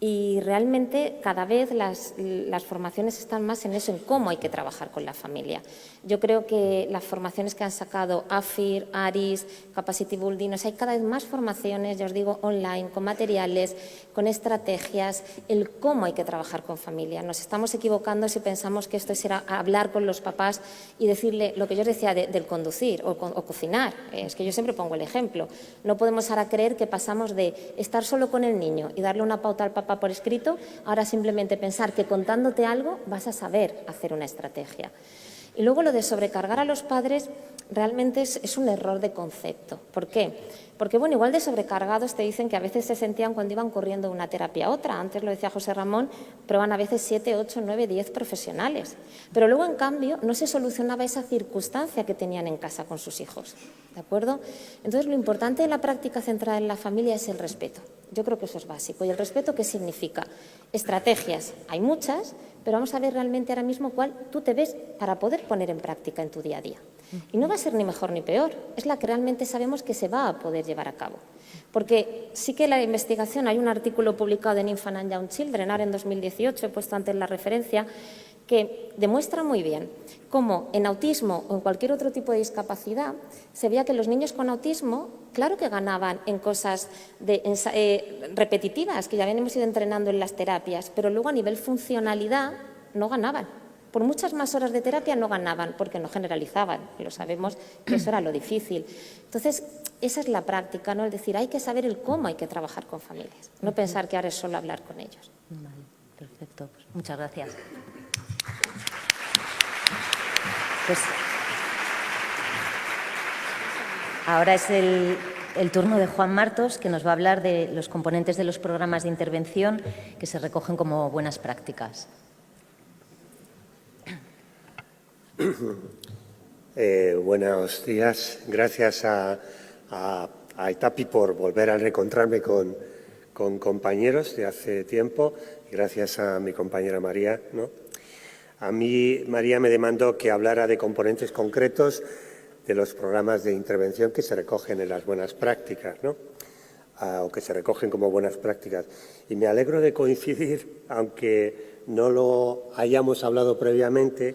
Y realmente cada vez las formaciones están más en eso, en cómo hay que trabajar con la familia. Yo creo que las formaciones que han sacado AFIR, ARIS, Capacity Building, o sea, hay cada vez más formaciones, ya os digo, online, con materiales, con estrategias, el cómo hay que trabajar con familia. Nos estamos equivocando si pensamos que esto es ir a hablar con los papás y decirle lo que yo os decía del conducir o cocinar. Es que yo siempre pongo el ejemplo. No podemos ahora creer que pasamos de estar solo con el niño y darle una pauta al papá por escrito, ahora simplemente pensar que contándote algo vas a saber hacer una estrategia. Y luego lo de sobrecargar a los padres realmente es un error de concepto. ¿Por qué? Porque, bueno, igual de sobrecargados te dicen que a veces se sentían cuando iban corriendo de una terapia a otra. Antes lo decía José Ramón, prueban a veces 7, 8, 9, 10 profesionales. Pero luego, en cambio, no se solucionaba esa circunstancia que tenían en casa con sus hijos. ¿De acuerdo? Entonces, lo importante de la práctica centrada en la familia es el respeto. Yo creo que eso es básico. ¿Y el respeto qué significa? Estrategias. Hay muchas, pero vamos a ver realmente ahora mismo cuál tú te ves para poder poner en práctica en tu día a día. Y no va a ser ni mejor ni peor, es la que realmente sabemos que se va a poder llevar a cabo. Porque sí que la investigación, hay un artículo publicado en Infant and Young Children, ahora en 2018, he puesto antes la referencia, que demuestra muy bien cómo en autismo o en cualquier otro tipo de discapacidad se veía que los niños con autismo, claro que ganaban en cosas repetitivas, que ya habíamos ido entrenando en las terapias, pero luego a nivel funcionalidad no ganaban. Por muchas más horas de terapia no ganaban, porque no generalizaban, y lo sabemos que eso era lo difícil. Entonces, esa es la práctica, ¿no? Es decir, hay que saber el cómo hay que trabajar con familias, no pensar que ahora es solo hablar con ellos. Vale, perfecto. Pues muchas gracias. Pues ahora es el turno de Juan Martos, que nos va a hablar de los componentes de los programas de intervención que se recogen como buenas prácticas. Buenos días. Gracias a ETAPI por volver a reencontrarme con compañeros de hace tiempo. Gracias a mi compañera María, ¿no? A mí, María me demandó que hablara de componentes concretos de los programas de intervención que se recogen en las buenas prácticas, ¿no? O que se recogen como buenas prácticas. Y me alegro de coincidir, aunque no lo hayamos hablado previamente,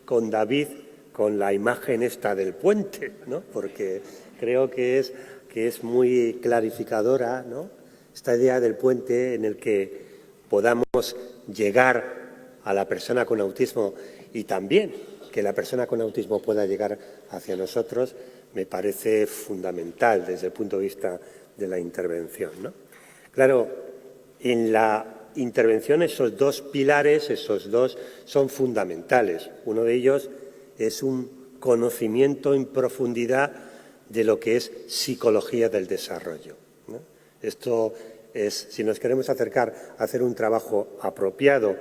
con David, con la imagen esta del puente, ¿no? Porque creo que es muy clarificadora, ¿no? Esta idea del puente en el que podamos llegar a la persona con autismo y también que la persona con autismo pueda llegar hacia nosotros, me parece fundamental desde el punto de vista de la intervención, ¿no? Claro, en la intervención esos dos pilares, esos dos son fundamentales. Uno de ellos es un conocimiento en profundidad de lo que es psicología del desarrollo, ¿no? Esto es, si nos queremos acercar a hacer un trabajo apropiado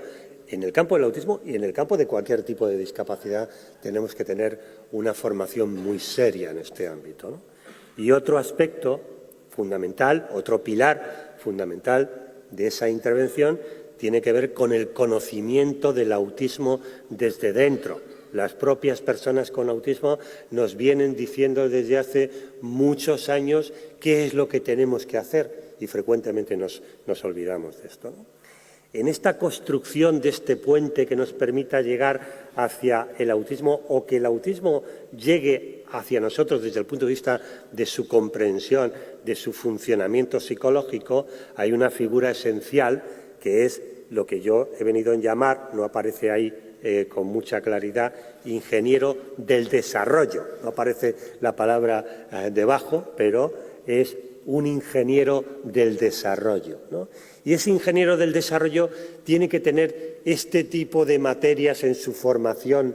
en el campo del autismo y en el campo de cualquier tipo de discapacidad, tenemos que tener una formación muy seria en este ámbito, ¿no? Y otro aspecto fundamental, otro pilar fundamental de esa intervención tiene que ver con el conocimiento del autismo desde dentro. Las propias personas con autismo nos vienen diciendo desde hace muchos años qué es lo que tenemos que hacer y frecuentemente nos olvidamos de esto, ¿no? En esta construcción de este puente que nos permita llegar hacia el autismo o que el autismo llegue hacia nosotros desde el punto de vista de su comprensión, de su funcionamiento psicológico, hay una figura esencial que es lo que yo he venido a llamar, no aparece ahí con mucha claridad, ingeniero del desarrollo. No aparece la palabra debajo, pero es un ingeniero del desarrollo, ¿no? Y ese ingeniero del desarrollo tiene que tener este tipo de materias en su formación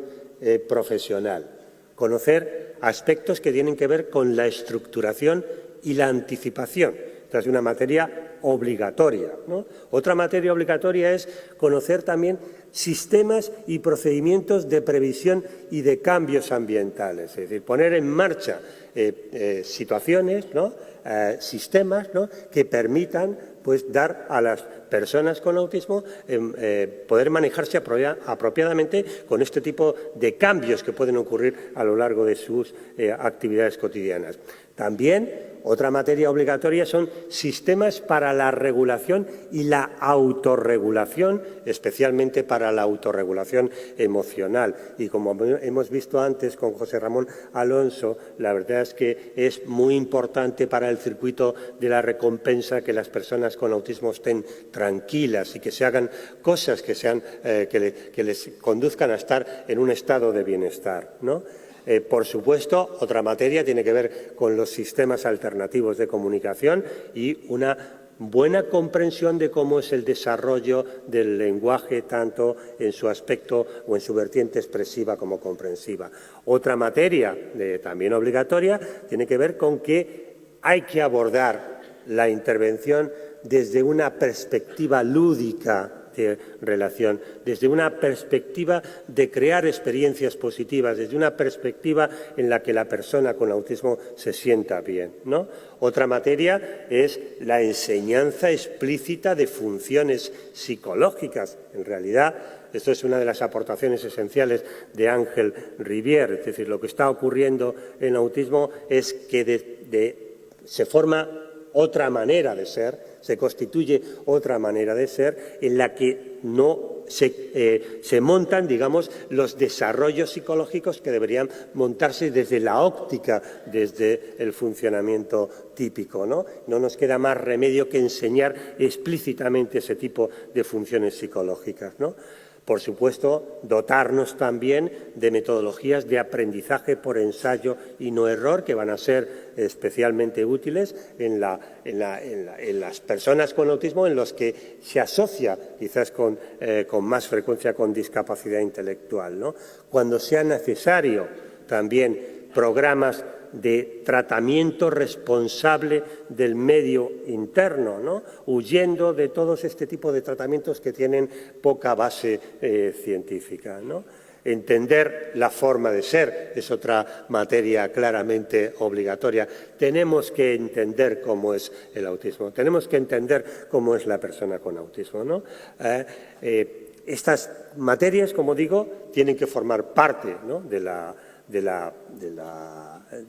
profesional. Conocer aspectos que tienen que ver con la estructuración y la anticipación. Esta es una materia obligatoria, ¿no? Otra materia obligatoria es conocer también sistemas y procedimientos de previsión y de cambios ambientales, es decir, poner en marcha situaciones, ¿no? Sistemas, ¿no? Que permitan pues dar a las personas con autismo poder manejarse apropiadamente con este tipo de cambios que pueden ocurrir a lo largo de sus actividades cotidianas. También otra materia obligatoria son sistemas para la regulación y la autorregulación, especialmente para la autorregulación emocional. Y como hemos visto antes con José Ramón Alonso, la verdad es que es muy importante para el circuito de la recompensa que las personas con autismo estén tranquilas y que se hagan cosas que les conduzcan a estar en un estado de bienestar, ¿no? Por supuesto, otra materia tiene que ver con los sistemas alternativos de comunicación y una buena comprensión de cómo es el desarrollo del lenguaje, tanto en su aspecto o en su vertiente expresiva como comprensiva. Otra materia también obligatoria tiene que ver con que hay que abordar la intervención desde una perspectiva lúdica de relación, desde una perspectiva de crear experiencias positivas, desde una perspectiva en la que la persona con autismo se sienta bien, ¿no? Otra materia es la enseñanza explícita de funciones psicológicas. En realidad, esto es una de las aportaciones esenciales de Ángel Rivière, es decir, lo que está ocurriendo en autismo es que se forma otra manera de ser, se constituye otra manera de ser en la que no se montan, digamos, los desarrollos psicológicos que deberían montarse desde la óptica, desde el funcionamiento típico, ¿no? No nos queda más remedio que enseñar explícitamente ese tipo de funciones psicológicas, ¿no? Por supuesto, dotarnos también de metodologías de aprendizaje por ensayo y no error, que van a ser especialmente útiles en las personas con autismo, en los que se asocia quizás con más frecuencia con discapacidad intelectual, ¿no? Cuando sea necesario, también programas de tratamiento responsable del medio interno, ¿no? Huyendo de todos este tipo de tratamientos que tienen poca base científica, ¿no? Entender la forma de ser es otra materia claramente obligatoria. Tenemos que entender cómo es el autismo, tenemos que entender cómo es la persona con autismo, ¿no? Estas materias, como digo, tienen que formar parte, ¿no?,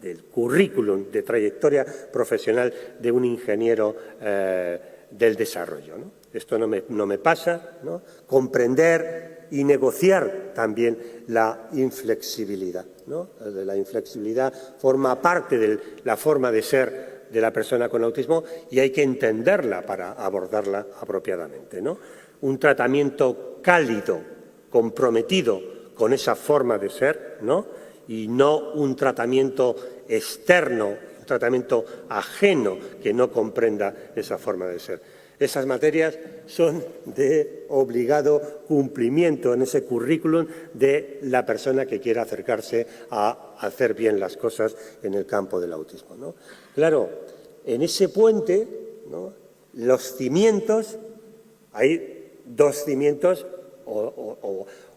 del currículum de trayectoria profesional de un ingeniero del desarrollo, ¿no? Esto no me pasa, ¿no? Comprender y negociar también la inflexibilidad, ¿no? La inflexibilidad forma parte de la forma de ser de la persona con autismo y hay que entenderla para abordarla apropiadamente, ¿no? Un tratamiento cálido, comprometido con esa forma de ser, ¿no?, y no un tratamiento externo, un tratamiento ajeno que no comprenda esa forma de ser. Esas materias son de obligado cumplimiento en ese currículum de la persona que quiera acercarse a hacer bien las cosas en el campo del autismo, ¿no? Claro, en ese puente, ¿no?, los cimientos, hay dos cimientos,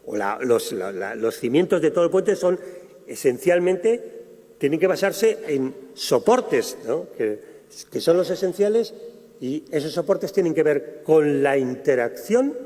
los cimientos de todo el puente son esencialmente, tienen que basarse en soportes, ¿no?, que son los esenciales, y esos soportes tienen que ver con la interacción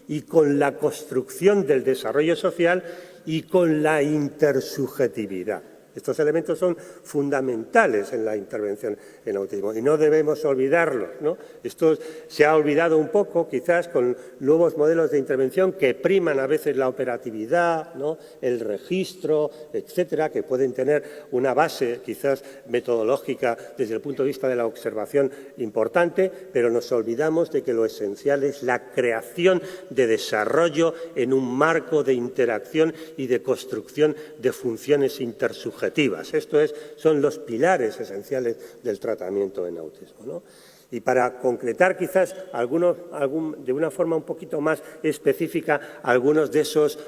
y con la construcción del desarrollo social y con la intersubjetividad. Estos elementos son fundamentales en la intervención en autismo y no debemos olvidarlos, ¿no? Esto se ha olvidado un poco, quizás, con nuevos modelos de intervención que priman a veces la operatividad, ¿no?, el registro, etcétera, que pueden tener una base quizás metodológica desde el punto de vista de la observación importante, pero nos olvidamos de que lo esencial es la creación de desarrollo en un marco de interacción y de construcción de funciones intersubjetivas. Estos son los pilares esenciales del tratamiento en autismo, ¿no? Y para concretar quizás de una forma un poquito más específica algunos de esos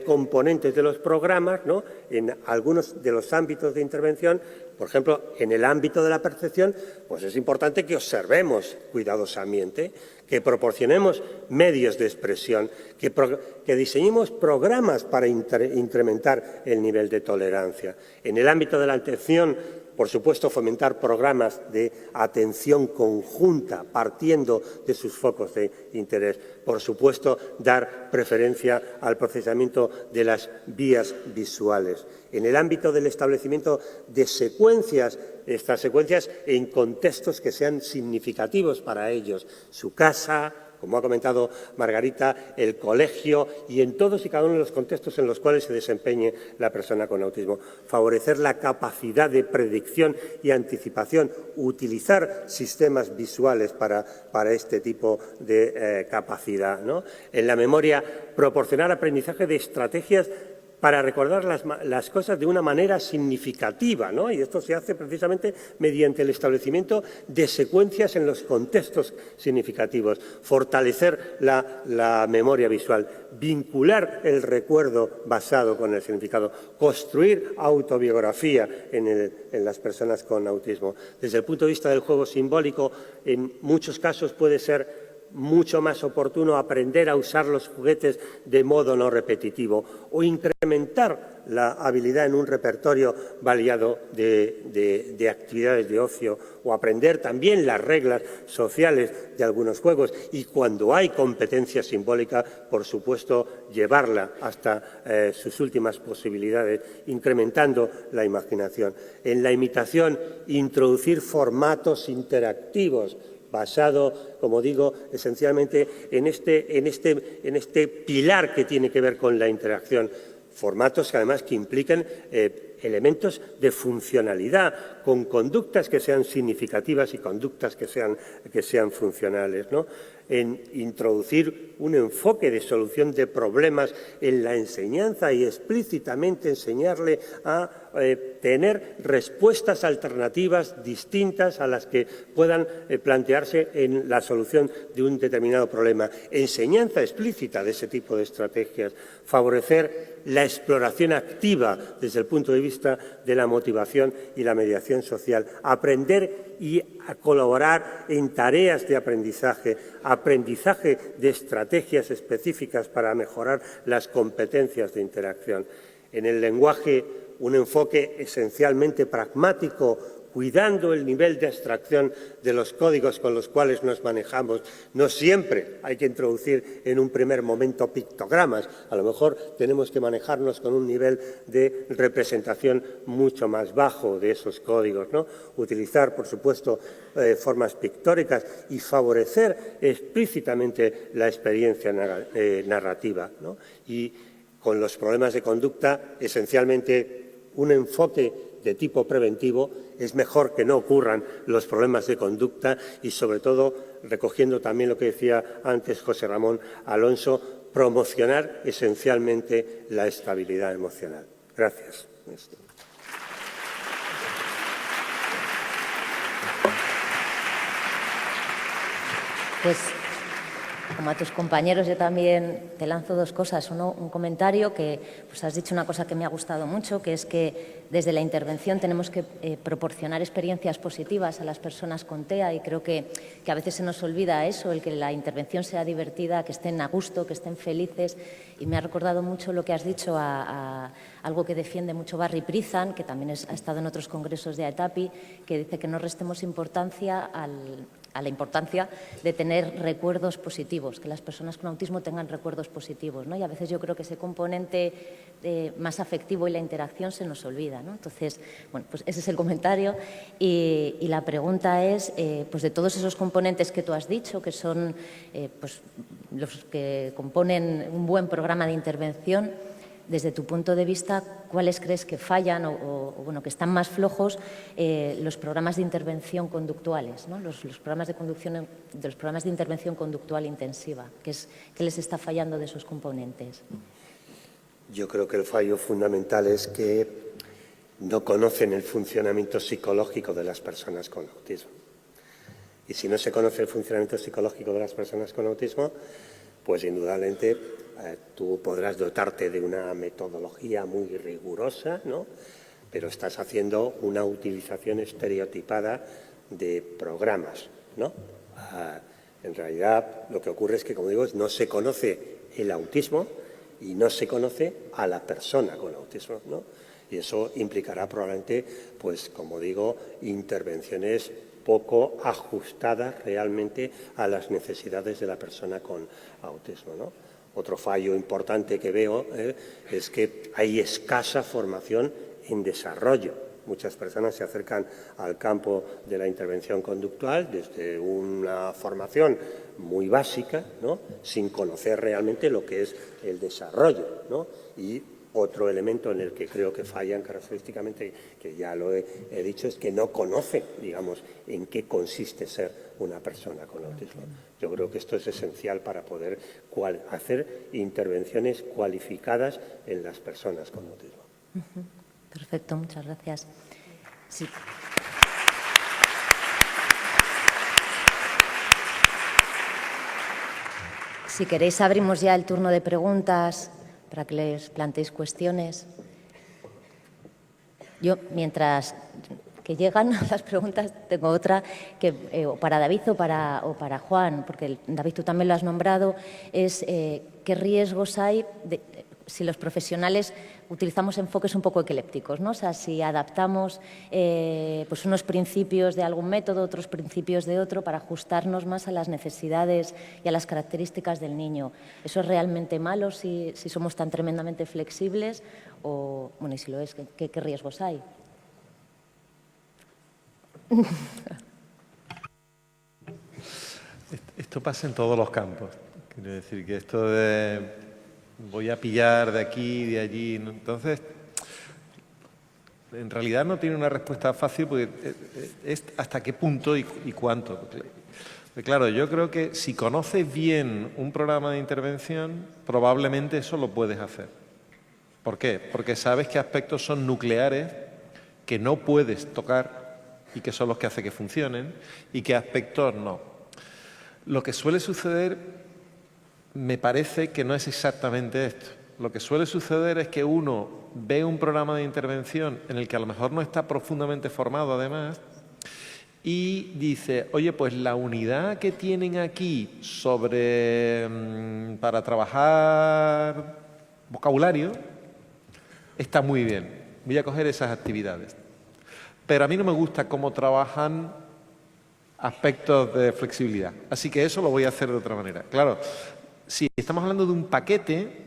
componentes de los programas, ¿no?, en algunos de los ámbitos de intervención, por ejemplo, en el ámbito de la percepción, pues es importante que observemos cuidadosamente, que proporcionemos medios de expresión, que diseñemos programas para incrementar el nivel de tolerancia. En el ámbito de la atención, por supuesto, fomentar programas de atención conjunta, partiendo de sus focos de interés. Por supuesto, dar preferencia al procesamiento de las vías visuales. En el ámbito del establecimiento de secuencias, estas secuencias en contextos que sean significativos para ellos, su casa, como ha comentado Margarita, el colegio y en todos y cada uno de los contextos en los cuales se desempeñe la persona con autismo. Favorecer la capacidad de predicción y anticipación, utilizar sistemas visuales para este tipo de capacidad, ¿no? En la memoria, proporcionar aprendizaje de estrategias para recordar las cosas de una manera significativa, ¿no? Y esto se hace precisamente mediante el establecimiento de secuencias en los contextos significativos, fortalecer la memoria visual, vincular el recuerdo basado con el significado, construir autobiografía en las personas con autismo. Desde el punto de vista del juego simbólico, en muchos casos puede ser mucho más oportuno aprender a usar los juguetes de modo no repetitivo o incrementar la habilidad en un repertorio variado de actividades de ocio o aprender también las reglas sociales de algunos juegos y cuando hay competencia simbólica, por supuesto, llevarla hasta sus últimas posibilidades, incrementando la imaginación. En la imitación, introducir formatos interactivos basado, como digo, esencialmente en este pilar que tiene que ver con la interacción. Formatos que además que impliquen elementos de funcionalidad, con conductas que sean significativas y conductas que sean funcionales, ¿no? En introducir un enfoque de solución de problemas en la enseñanza y explícitamente enseñarle a tener respuestas alternativas distintas a las que puedan plantearse en la solución de un determinado problema. Enseñanza explícita de ese tipo de estrategias. Favorecer la exploración activa desde el punto de vista de la motivación y la mediación social. Aprender y a colaborar en tareas de aprendizaje, aprendizaje de estrategias específicas para mejorar las competencias de interacción. En el lenguaje, un enfoque esencialmente pragmático, cuidando el nivel de abstracción de los códigos con los cuales nos manejamos. No siempre hay que introducir en un primer momento pictogramas. A lo mejor tenemos que manejarnos con un nivel de representación mucho más bajo de esos códigos, ¿no? Utilizar, por supuesto, formas pictóricas y favorecer explícitamente la experiencia narrativa, ¿no? Y con los problemas de conducta, esencialmente un enfoque de tipo preventivo. Es mejor que no ocurran los problemas de conducta y, sobre todo, recogiendo también lo que decía antes José Ramón Alonso, promocionar esencialmente la estabilidad emocional. Gracias. Pues, como a tus compañeros, yo también te lanzo dos cosas. Uno, un comentario que pues has dicho una cosa que me ha gustado mucho, que es que desde la intervención tenemos que proporcionar experiencias positivas a las personas con TEA, y creo que a veces se nos olvida eso, el que la intervención sea divertida, que estén a gusto, que estén felices. Y me ha recordado mucho lo que has dicho a algo que defiende mucho Barry Prizan, que también ha estado en otros congresos de AETAPI, que dice que no restemos importancia a la importancia de tener recuerdos positivos, que las personas con autismo tengan recuerdos positivos, ¿no? Y a veces yo creo que ese componente más afectivo y la interacción se nos olvida, ¿no? Entonces, bueno, pues ese es el comentario. Y la pregunta es, pues de todos esos componentes que tú has dicho, que son pues los que componen un buen programa de intervención, desde tu punto de vista, ¿cuáles crees que fallan o bueno, que están más flojos los programas de intervención conductuales, ¿no? los programas de intervención conductual intensiva? ¿Qué les está fallando de esos componentes? Yo creo que el fallo fundamental es que no conocen el funcionamiento psicológico de las personas con autismo. Y si no se conoce el funcionamiento psicológico de las personas con autismo, pues indudablemente tú podrás dotarte de una metodología muy rigurosa, ¿no? Pero estás haciendo una utilización estereotipada de programas, ¿no? En realidad lo que ocurre es que, como digo, no se conoce el autismo y no se conoce a la persona con autismo, ¿no? Y eso implicará probablemente, pues como digo, intervenciones poco ajustadas realmente a las necesidades de la persona con autismo, ¿no? Otro fallo importante que veo es que hay escasa formación en desarrollo. Muchas personas se acercan al campo de la intervención conductual desde una formación muy básica, ¿no? Sin conocer realmente lo que es el desarrollo, ¿no? Y otro elemento en el que creo que fallan característicamente, que ya lo he dicho, es que no conocen, digamos, en qué consiste ser una persona con autismo. Yo creo que esto es esencial para poder hacer intervenciones cualificadas en las personas con autismo. Perfecto, muchas gracias. Sí. Si queréis, abrimos ya el turno de preguntas para que les planteéis cuestiones. Yo, mientras que llegan las preguntas, tengo otra que para David o para Juan, porque David, tú también lo has nombrado, es qué riesgos hay si los profesionales utilizamos enfoques un poco eclépticos, ¿no? O sea, si adaptamos pues unos principios de algún método, otros principios de otro, para ajustarnos más a las necesidades y a las características del niño. ¿Eso es realmente malo si somos tan tremendamente flexibles? O, bueno, y si lo es, ¿qué riesgos hay? Esto pasa en todos los campos. Quiero decir que esto de voy a pillar de aquí, de allí, ¿no? Entonces, en realidad no tiene una respuesta fácil porque es hasta qué punto y cuánto. Porque, claro, yo creo que si conoces bien un programa de intervención, probablemente eso lo puedes hacer. ¿Por qué? Porque sabes qué aspectos son nucleares que no puedes tocar y que son los que hacen que funcionen y qué aspectos no. Lo que suele suceder, me parece que no es exactamente esto. Lo que suele suceder es que uno ve un programa de intervención en el que a lo mejor no está profundamente formado además y dice, oye, pues la unidad que tienen aquí sobre para trabajar vocabulario está muy bien, voy a coger esas actividades. Pero a mí no me gusta cómo trabajan aspectos de flexibilidad, así que eso lo voy a hacer de otra manera. Claro, si estamos hablando de un paquete,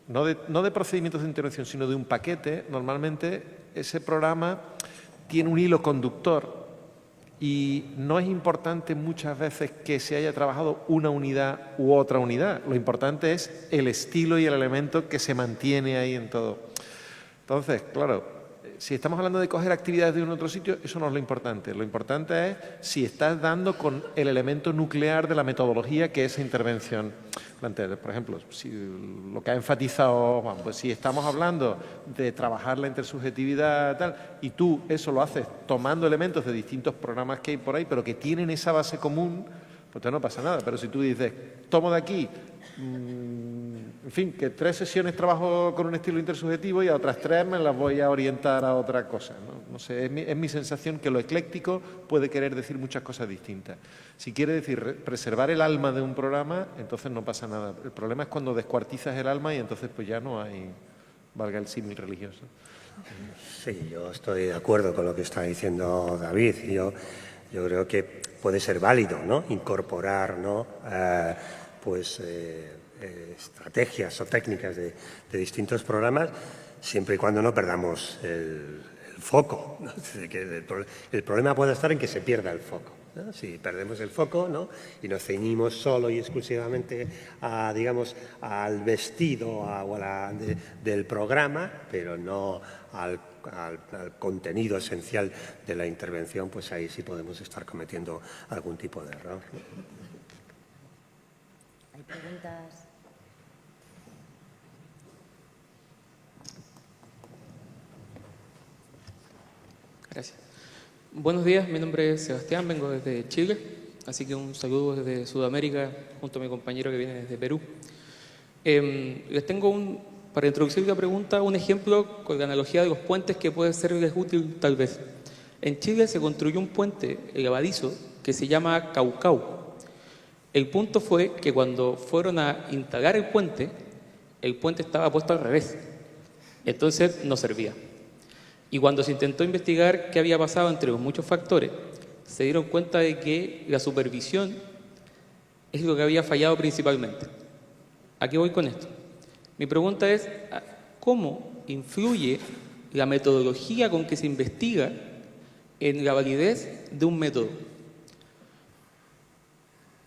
no de procedimientos de intervención, sino de un paquete, normalmente ese programa tiene un hilo conductor y no es importante muchas veces que se haya trabajado una unidad u otra unidad. Lo importante es el estilo y el elemento que se mantiene ahí en todo. Entonces, claro, si estamos hablando de coger actividades de un otro sitio, eso no es lo importante. Lo importante es si estás dando con el elemento nuclear de la metodología que esa intervención plantea. Por ejemplo, si lo que ha enfatizado Juan, pues si estamos hablando de trabajar la intersubjetividad tal, y tú eso lo haces tomando elementos de distintos programas que hay por ahí, pero que tienen esa base común, pues entonces no pasa nada. Pero si tú dices, tomo de aquí, en fin, que 3 sesiones trabajo con un estilo intersubjetivo y a otras 3 me las voy a orientar a otra cosa, ¿no? No sé, es mi sensación que lo ecléctico puede querer decir muchas cosas distintas. Si quiere decir preservar el alma de un programa, entonces no pasa nada. El problema es cuando descuartizas el alma y entonces pues ya no hay, valga el símil religioso. Sí, yo estoy de acuerdo con lo que está diciendo David. Yo creo que puede ser válido, ¿no?, incorporar, ¿no?, estrategias o técnicas de distintos programas, siempre y cuando no perdamos el foco, ¿no? El problema puede estar en que se pierda el foco, ¿no? Si perdemos el foco, ¿no?, y nos ceñimos solo y exclusivamente a, digamos, al vestido del programa, pero no al contenido esencial de la intervención, pues ahí sí podemos estar cometiendo algún tipo de error, ¿no? ¿Hay preguntas? Gracias. Buenos días, mi nombre es Sebastián, vengo desde Chile, así que un saludo desde Sudamérica junto a mi compañero que viene desde Perú. Les tengo para introducir la pregunta, un ejemplo con la analogía de los puentes que puede serles útil tal vez. En Chile se construyó un puente elevadizo que se llama Caucau. El punto fue que cuando fueron a instalar el puente estaba puesto al revés. Entonces no servía. Y cuando se intentó investigar qué había pasado entre los muchos factores, se dieron cuenta de que la supervisión es lo que había fallado principalmente. ¿A qué voy con esto? Mi pregunta es, ¿cómo influye la metodología con que se investiga en la validez de un método?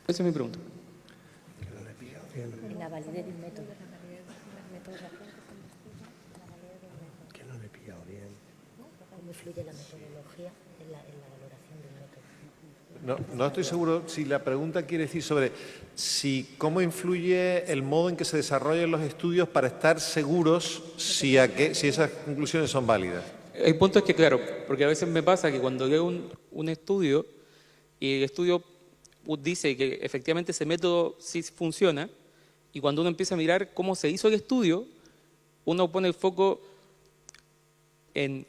Esa es mi pregunta. En la validez de un método. Que no le he pillado bien. ¿Cómo influye la metodología en la valoración de un método? No estoy seguro si la pregunta quiere decir sobre cómo influye el modo en que se desarrollan los estudios para estar seguros si esas conclusiones son válidas. El punto es que, claro, porque a veces me pasa que cuando leo un estudio y el estudio dice que efectivamente ese método sí funciona, y cuando uno empieza a mirar cómo se hizo el estudio, uno pone el foco en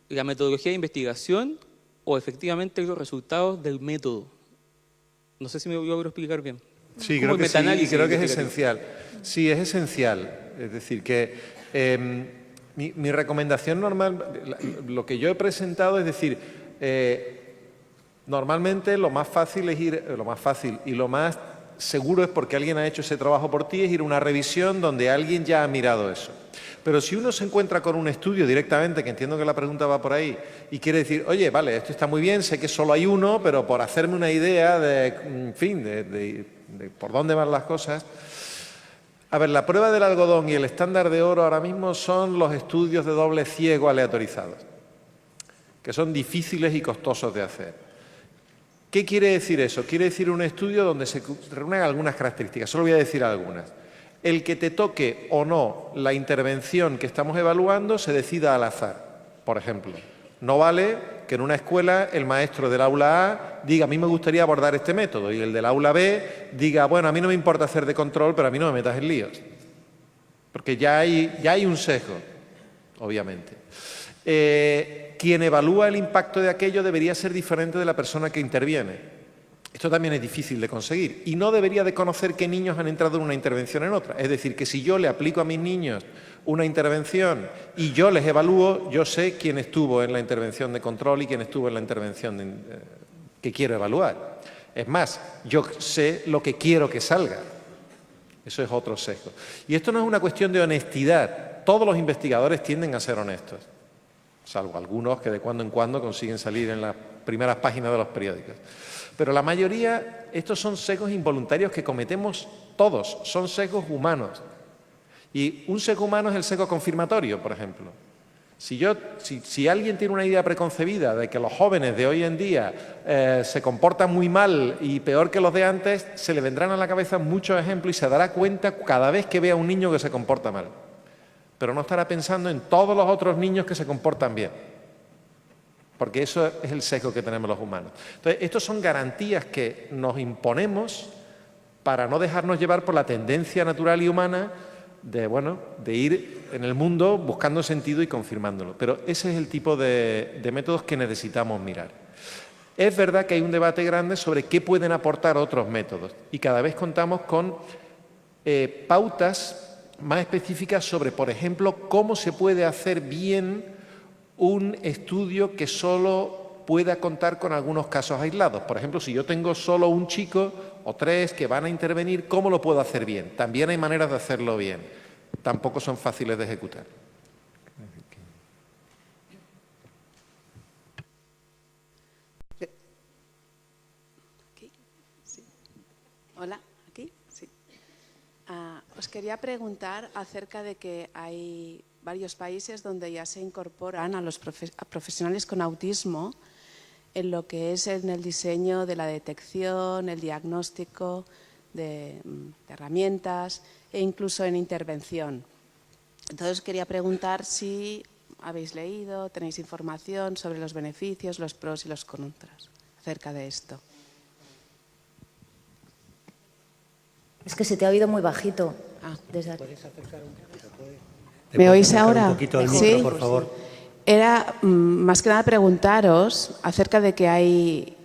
la metodología de investigación o efectivamente los resultados del método. No sé si me logro explicar bien. Sí, creo que sí, y creo que es esencial. Sí, es esencial. Es decir, que mi recomendación normal, lo que yo he presentado es decir, normalmente lo más fácil y lo más seguro es porque alguien ha hecho ese trabajo por ti, es ir a una revisión donde alguien ya ha mirado eso. Pero si uno se encuentra con un estudio directamente, que entiendo que la pregunta va por ahí, y quiere decir, oye, vale, esto está muy bien, sé que solo hay uno, pero por hacerme una idea de, en fin, de por dónde van las cosas. A ver, la prueba del algodón y el estándar de oro ahora mismo son los estudios de doble ciego aleatorizados, que son difíciles y costosos de hacer. ¿Qué quiere decir eso? Quiere decir un estudio donde se reúnen algunas características, solo voy a decir algunas. El que te toque o no la intervención que estamos evaluando se decida al azar. Por ejemplo, no vale que en una escuela el maestro del aula A diga, a mí me gustaría abordar este método, y el del aula B diga, bueno, a mí no me importa hacer de control, pero a mí no me metas en líos. Porque ya hay un sesgo, obviamente. Quien evalúa el impacto de aquello debería ser diferente de la persona que interviene. Esto también es difícil de conseguir y no debería de conocer qué niños han entrado en una intervención en otra. Es decir, que si yo le aplico a mis niños una intervención y yo les evalúo, yo sé quién estuvo en la intervención de control y quién estuvo en la intervención que quiero evaluar. Es más, yo sé lo que quiero que salga. Eso es otro sesgo. Y esto no es una cuestión de honestidad. Todos los investigadores tienden a ser honestos, salvo algunos que de cuando en cuando consiguen salir en las primeras páginas de los periódicos. Pero la mayoría, estos son sesgos involuntarios que cometemos todos, son sesgos humanos. Y un sesgo humano es el sesgo confirmatorio, por ejemplo. Si alguien tiene una idea preconcebida de que los jóvenes de hoy en día se comportan muy mal y peor que los de antes, se le vendrán a la cabeza muchos ejemplos y se dará cuenta cada vez que vea a un niño que se comporta mal. Pero no estará pensando en todos los otros niños que se comportan bien. Porque eso es el sesgo que tenemos los humanos. Entonces, estos son garantías que nos imponemos para no dejarnos llevar por la tendencia natural y humana de ir en el mundo buscando sentido y confirmándolo. Pero ese es el tipo de métodos que necesitamos mirar. Es verdad que hay un debate grande sobre qué pueden aportar otros métodos y cada vez contamos con pautas más específicas sobre, por ejemplo, cómo se puede hacer bien un estudio que solo pueda contar con algunos casos aislados. Por ejemplo, si yo tengo solo un chico o 3 que van a intervenir, ¿cómo lo puedo hacer bien? También hay maneras de hacerlo bien. Tampoco son fáciles de ejecutar. ¿Aquí? Sí. Hola, ¿aquí? Sí. Os quería preguntar acerca de que hay varios países donde ya se incorporan a los profesionales con autismo en lo que es en el diseño de la detección, el diagnóstico de herramientas e incluso en intervención. Entonces quería preguntar si habéis leído, tenéis información sobre los beneficios, los pros y los contras acerca de esto. Es que se te ha oído muy bajito. Desde aquí. ¿Me oís ahora? Un poquito el Sí. micro, por favor. Era más que nada preguntaros acerca de que hay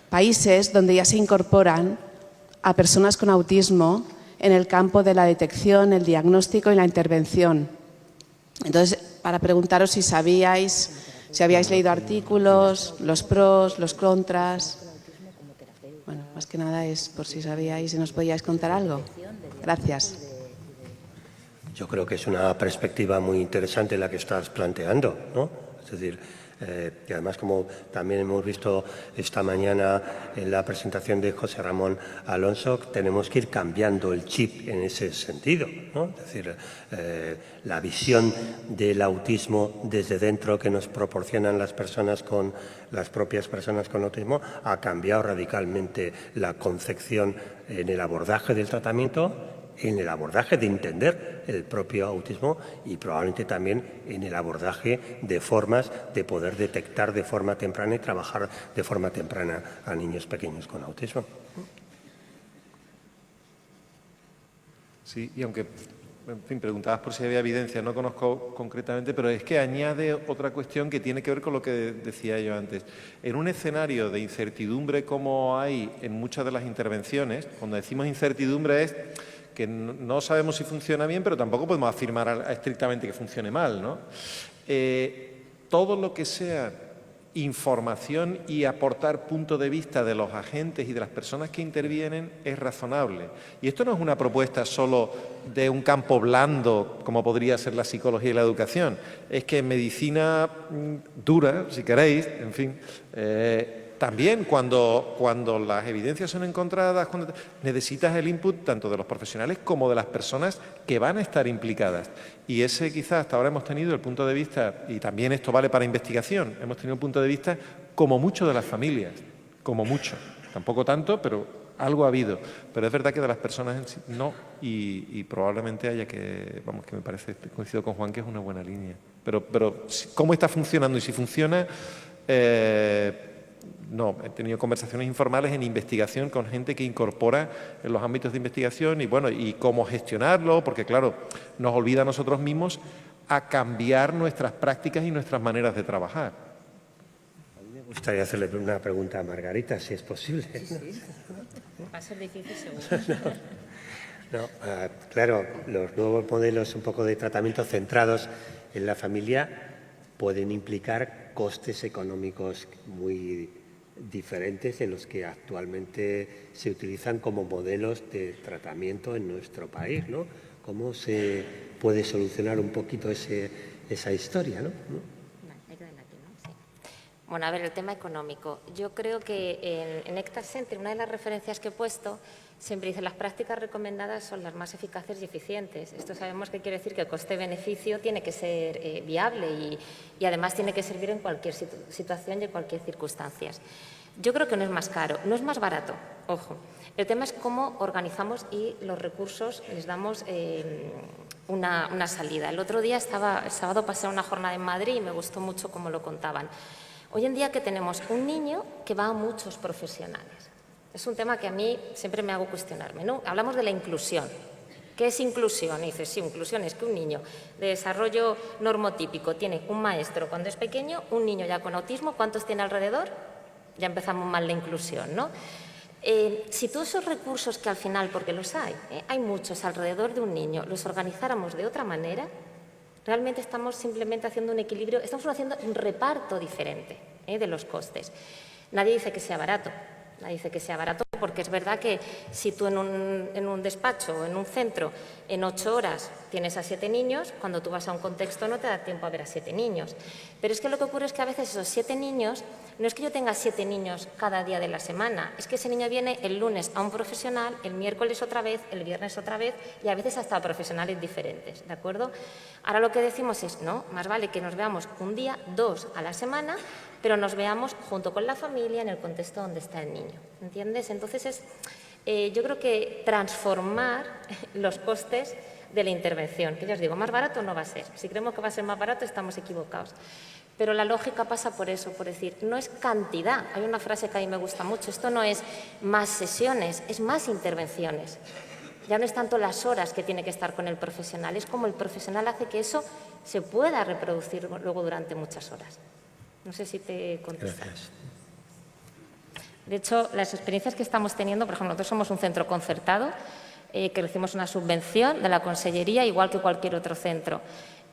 países donde ya se incorporan a personas con autismo en el campo de la detección, el diagnóstico y la intervención. Entonces, para preguntaros si sabíais, si habíais leído artículos, los pros, los contras. Bueno, más que nada es por si sabíais y nos podíais contar algo. Gracias. Yo creo que es una perspectiva muy interesante la que estás planteando, ¿no? Es decir, y además, como también hemos visto esta mañana en la presentación de José Ramón Alonso, tenemos que ir cambiando el chip en ese sentido, ¿no? Es decir, la visión del autismo desde dentro que nos proporcionan las propias personas con autismo ha cambiado radicalmente la concepción en el abordaje del tratamiento, en el abordaje de entender el propio autismo y probablemente también en el abordaje de formas de poder detectar de forma temprana y trabajar de forma temprana a niños pequeños con autismo. Sí, y aunque, en fin, preguntabas por si había evidencia, no conozco concretamente, pero es que añade otra cuestión que tiene que ver con lo que decía yo antes. En un escenario de incertidumbre como hay en muchas de las intervenciones, cuando decimos incertidumbre es que no sabemos si funciona bien, pero tampoco podemos afirmar estrictamente que funcione mal, ¿no? Todo lo que sea información y aportar punto de vista de los agentes y de las personas que intervienen es razonable. Y esto no es una propuesta solo de un campo blando, como podría ser la psicología y la educación. Es que en medicina dura, si queréis, en fin, también cuando las evidencias son encontradas, cuando necesitas el input tanto de los profesionales como de las personas que van a estar implicadas. Y ese quizás hasta ahora hemos tenido el punto de vista, y también esto vale para investigación, hemos tenido el punto de vista como mucho de las familias, como mucho. Tampoco tanto, pero algo ha habido. Pero es verdad que de las personas en sí, no, y probablemente haya que, vamos, que me parece, coincido con Juan, que es una buena línea. Pero ¿cómo está funcionando? Y si funciona... no, he tenido conversaciones informales en investigación con gente que incorpora en los ámbitos de investigación y, bueno, y cómo gestionarlo, porque, claro, nos olvida a nosotros mismos a cambiar nuestras prácticas y nuestras maneras de trabajar. A mí me gustaría hacerle una pregunta a Margarita, si es posible. Sí. Va a ser difícil, seguro. No, claro, los nuevos modelos un poco de tratamiento centrados en la familia pueden implicar costes económicos muy diferentes de los que actualmente se utilizan como modelos de tratamiento en nuestro país, ¿no? ¿Cómo se puede solucionar un poquito esa historia, ¿no? Bueno, a ver, el tema económico. Yo creo que en Nectar Center, una de las referencias que he puesto, siempre dice las prácticas recomendadas son las más eficaces y eficientes. Esto sabemos que quiere decir que el coste-beneficio tiene que ser viable y además tiene que servir en cualquier situación y en cualquier circunstancia. Yo creo que no es más caro, no es más barato, ojo. El tema es cómo organizamos y los recursos les damos una salida. El otro día el sábado pasé una jornada en Madrid y me gustó mucho cómo lo contaban. Hoy en día que tenemos un niño que va a muchos profesionales. Es un tema que a mí siempre me hago cuestionarme, ¿no? Hablamos de la inclusión. ¿Qué es inclusión? Y dices, sí, inclusión es que un niño de desarrollo normotípico tiene un maestro cuando es pequeño, un niño ya con autismo, ¿cuántos tiene alrededor? Ya empezamos mal la inclusión, ¿no? Si todos esos recursos que al final, porque los hay muchos alrededor de un niño, los organizáramos de otra manera, realmente estamos simplemente haciendo un equilibrio, estamos haciendo un reparto diferente de los costes. Nadie dice que sea barato, porque es verdad que si tú en un despacho o en un centro en 8 horas tienes a 7 niños, cuando tú vas a un contexto no te da tiempo a ver a 7 niños. Pero es que lo que ocurre es que a veces esos 7 niños, no es que yo tenga 7 niños cada día de la semana, es que ese niño viene el lunes a un profesional, el miércoles otra vez, el viernes otra vez y a veces hasta a profesionales diferentes, ¿de acuerdo? Ahora lo que decimos es, no, más vale que nos veamos un día, 2 a la semana, pero nos veamos junto con la familia en el contexto donde está el niño, ¿entiendes? Entonces yo creo que transformar los costes de la intervención, que ya os digo, más barato no va a ser. Si creemos que va a ser más barato estamos equivocados. Pero la lógica pasa por eso, por decir, no es cantidad. Hay una frase que a mí me gusta mucho, esto no es más sesiones, es más intervenciones. Ya no es tanto las horas que tiene que estar con el profesional, es como el profesional hace que eso se pueda reproducir luego durante muchas horas. No sé si te contestas. Gracias. De hecho, las experiencias que estamos teniendo, por ejemplo, nosotros somos un centro concertado, que recibimos una subvención de la Consellería, igual que cualquier otro centro.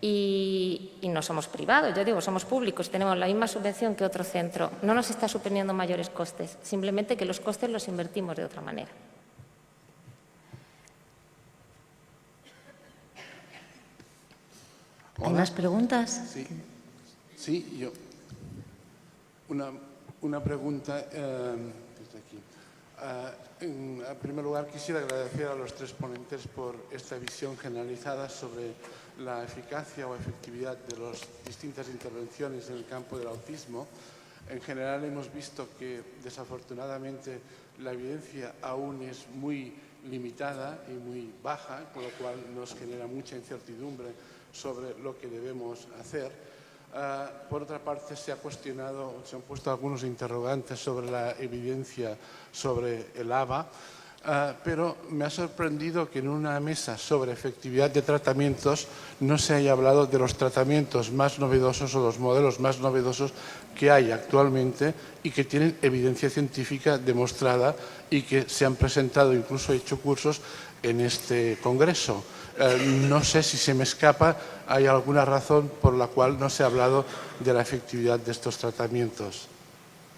Y no somos privados, yo digo, somos públicos, tenemos la misma subvención que otro centro. No nos está suponiendo mayores costes, simplemente que los costes los invertimos de otra manera. ¿Hay más preguntas? Sí, yo. Una pregunta desde aquí. En primer lugar, quisiera agradecer a los 3 ponentes por esta visión generalizada sobre la eficacia o efectividad de las distintas intervenciones en el campo del autismo. En general hemos visto que, desafortunadamente, la evidencia aún es muy limitada y muy baja, con lo cual nos genera mucha incertidumbre sobre lo que debemos hacer. Por otra parte, se han puesto algunos interrogantes sobre la evidencia sobre el ABA, pero me ha sorprendido que en una mesa sobre efectividad de tratamientos no se haya hablado de los tratamientos más novedosos o los modelos más novedosos que hay actualmente y que tienen evidencia científica demostrada y que se han presentado, incluso he hecho cursos en este congreso. No sé si se me escapa, hay alguna razón por la cual no se ha hablado de la efectividad de estos tratamientos.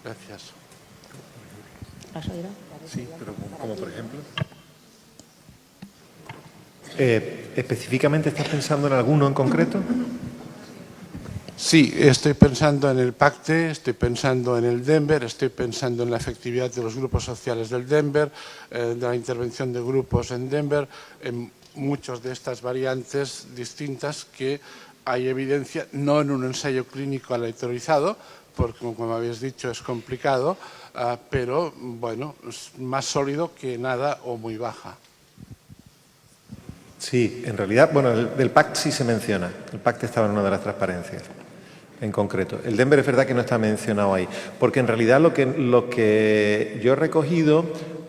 Gracias. Sí, pero como por ejemplo. ¿Específicamente estás pensando en alguno en concreto? Sí, estoy pensando en el PACTE, estoy pensando en el Denver, estoy pensando en la efectividad de los grupos sociales del Denver, de la intervención de grupos en Denver, en muchas de estas variantes distintas que hay evidencia, no en un ensayo clínico aleatorizado, porque como habéis dicho es complicado, pero bueno, es más sólido que nada o muy baja. Sí, en realidad, bueno, del PACT sí se menciona. El PACT estaba en una de las transparencias, en concreto. El Denver es verdad que no está mencionado ahí, porque en realidad lo que yo he recogido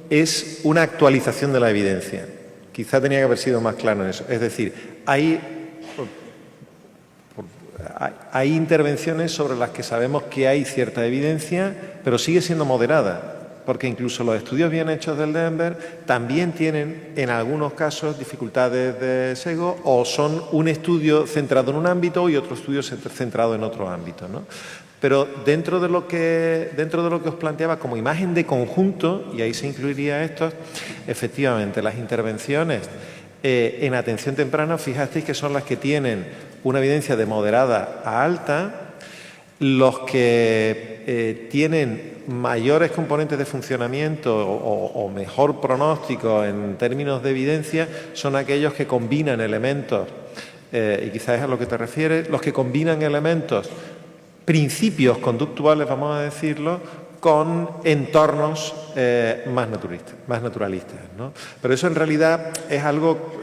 es una actualización de la evidencia. Quizá tenía que haber sido más claro en eso. Es decir, hay intervenciones sobre las que sabemos que hay cierta evidencia, pero sigue siendo moderada. Porque incluso los estudios bien hechos del Denver también tienen, en algunos casos, dificultades de sesgo o son un estudio centrado en un ámbito y otro estudio centrado en otro ámbito, ¿no? Pero dentro de lo que os planteaba como imagen de conjunto, y ahí se incluiría esto, efectivamente, las intervenciones en atención temprana, fijasteis que son las que tienen una evidencia de moderada a alta. Los que tienen mayores componentes de funcionamiento o mejor pronóstico en términos de evidencia son aquellos que combinan elementos, y quizás es a lo que te refieres, los que combinan elementos, principios conductuales, vamos a decirlo, con entornos más naturalistas, ¿no? Pero eso en realidad es algo,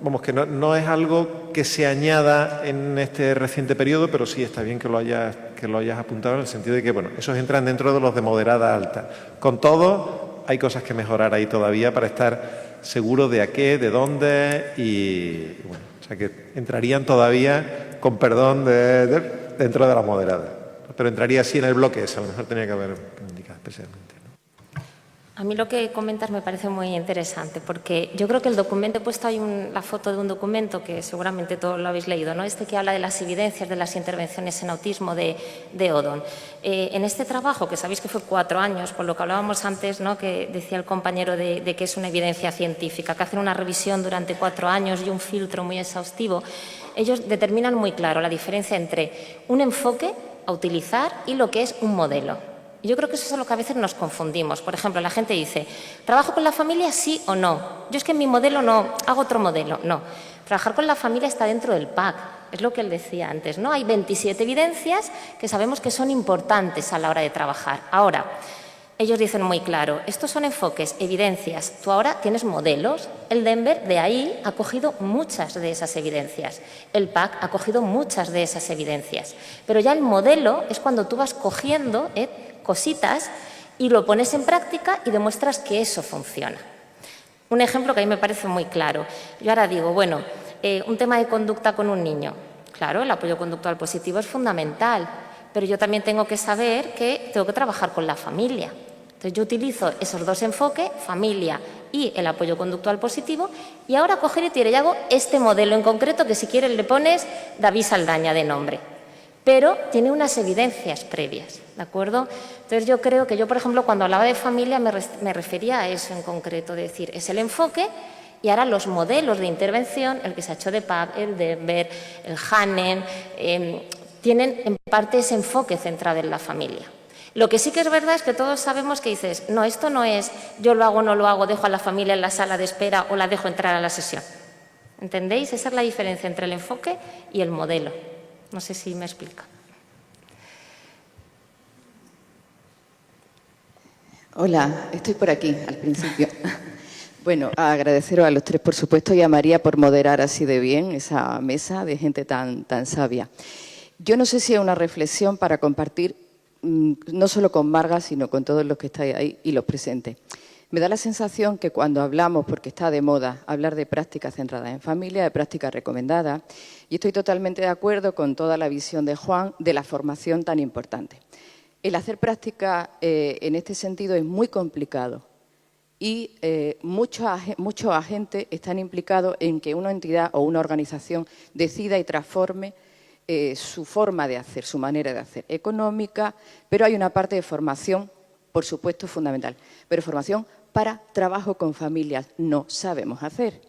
vamos, que no es algo que se añada en este reciente periodo, pero sí está bien que lo hayas apuntado en el sentido de que, bueno, esos entran dentro de los de moderada a alta. Con todo, hay cosas que mejorar ahí todavía para estar seguros de a qué, de dónde y bueno, o sea que entrarían todavía, con perdón, dentro de la moderada. Pero entraría así en el bloque ese, a lo mejor tenía que haber indicado especialmente, ¿no? A mí lo que comentas me parece muy interesante, porque yo creo que el documento, he puesto ahí la foto de un documento que seguramente todos lo habéis leído, ¿no? Este que habla de las evidencias de las intervenciones en autismo de Odon. En este trabajo, que sabéis que fue 4 años, por lo que hablábamos antes, ¿no? Que decía el compañero de que es una evidencia científica, que hacen una revisión durante 4 años y un filtro muy exhaustivo, ellos determinan muy claro la diferencia entre un enfoque a utilizar y lo que es un modelo. Yo creo que eso es lo que a veces nos confundimos. Por ejemplo, la gente dice, ¿trabajo con la familia sí o no? Yo es que en mi modelo no, hago otro modelo. No, trabajar con la familia está dentro del PAC, es lo que él decía antes, ¿no? Hay 27 evidencias que sabemos que son importantes a la hora de trabajar. Ahora, ellos dicen muy claro, estos son enfoques, evidencias, tú ahora tienes modelos. El Denver de ahí ha cogido muchas de esas evidencias, el PAC ha cogido muchas de esas evidencias, pero ya el modelo es cuando tú vas cogiendo cositas y lo pones en práctica y demuestras que eso funciona. Un ejemplo que a mí me parece muy claro, yo ahora digo, bueno, un tema de conducta con un niño, claro, el apoyo conductual positivo es fundamental, pero yo también tengo que saber que tengo que trabajar con la familia. Entonces, yo utilizo esos dos enfoques, familia y el apoyo conductual positivo, y ahora coger y tirar y hago este modelo en concreto que si quieres le pones David Saldaña de nombre, pero tiene unas evidencias previas, ¿de acuerdo? Entonces, yo creo que yo, por ejemplo, cuando hablaba de familia me refería a eso en concreto, es decir, es el enfoque y ahora los modelos de intervención, el que se ha hecho de PAC, el Denver, el Hanen, tienen en parte ese enfoque centrado en la familia. Lo que sí que es verdad es que todos sabemos que dices, no, esto no es yo lo hago o no lo hago, dejo a la familia en la sala de espera o la dejo entrar a la sesión. ¿Entendéis? Esa es la diferencia entre el enfoque y el modelo. No sé si me explica. Hola, estoy por aquí al principio. Bueno, agradeceros a los tres, por supuesto, y a María por moderar así de bien esa mesa de gente tan sabia. Yo no sé si es una reflexión para compartir, no solo con Marga, sino con todos los que estáis ahí y los presentes. Me da la sensación que cuando hablamos, porque está de moda, hablar de prácticas centradas en familia, de prácticas recomendadas, y estoy totalmente de acuerdo con toda la visión de Juan de la formación tan importante. El hacer práctica en este sentido es muy complicado y muchos agentes están implicados en que una entidad o una organización decida y transforme su forma de hacer, su manera de hacer, económica, pero hay una parte de formación, por supuesto, fundamental, pero formación para trabajo con familias no sabemos hacer.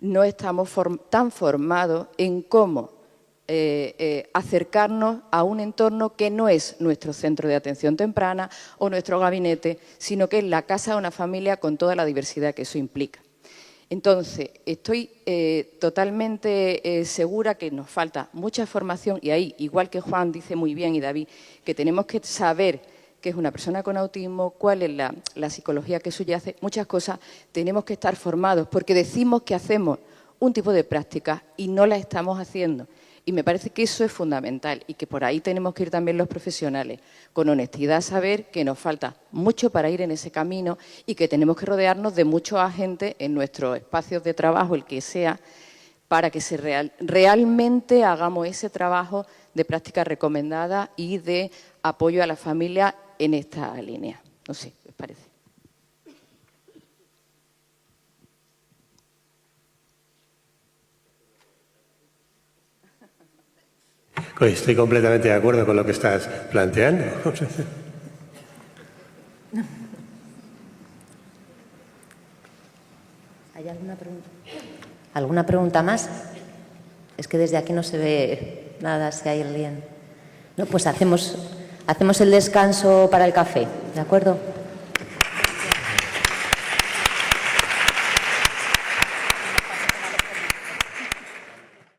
No estamos tan formados en cómo acercarnos a un entorno que no es nuestro centro de atención temprana o nuestro gabinete, sino que es la casa de una familia con toda la diversidad que eso implica. Entonces, estoy totalmente segura que nos falta mucha formación y ahí, igual que Juan dice muy bien y David, que tenemos que saber qué es una persona con autismo, cuál es la psicología que subyace, muchas cosas, tenemos que estar formados porque decimos que hacemos un tipo de práctica y no la estamos haciendo. Y me parece que eso es fundamental y que por ahí tenemos que ir también los profesionales, con honestidad saber que nos falta mucho para ir en ese camino y que tenemos que rodearnos de muchos agentes en nuestros espacios de trabajo, el que sea, para que realmente hagamos ese trabajo de práctica recomendada y de apoyo a la familia en esta línea. No sé, ¿os parece? Estoy completamente de acuerdo con lo que estás planteando. ¿Hay alguna pregunta? ¿Alguna pregunta más? Es que desde aquí no se ve nada si hay alguien. No, pues hacemos el descanso para el café, ¿de acuerdo?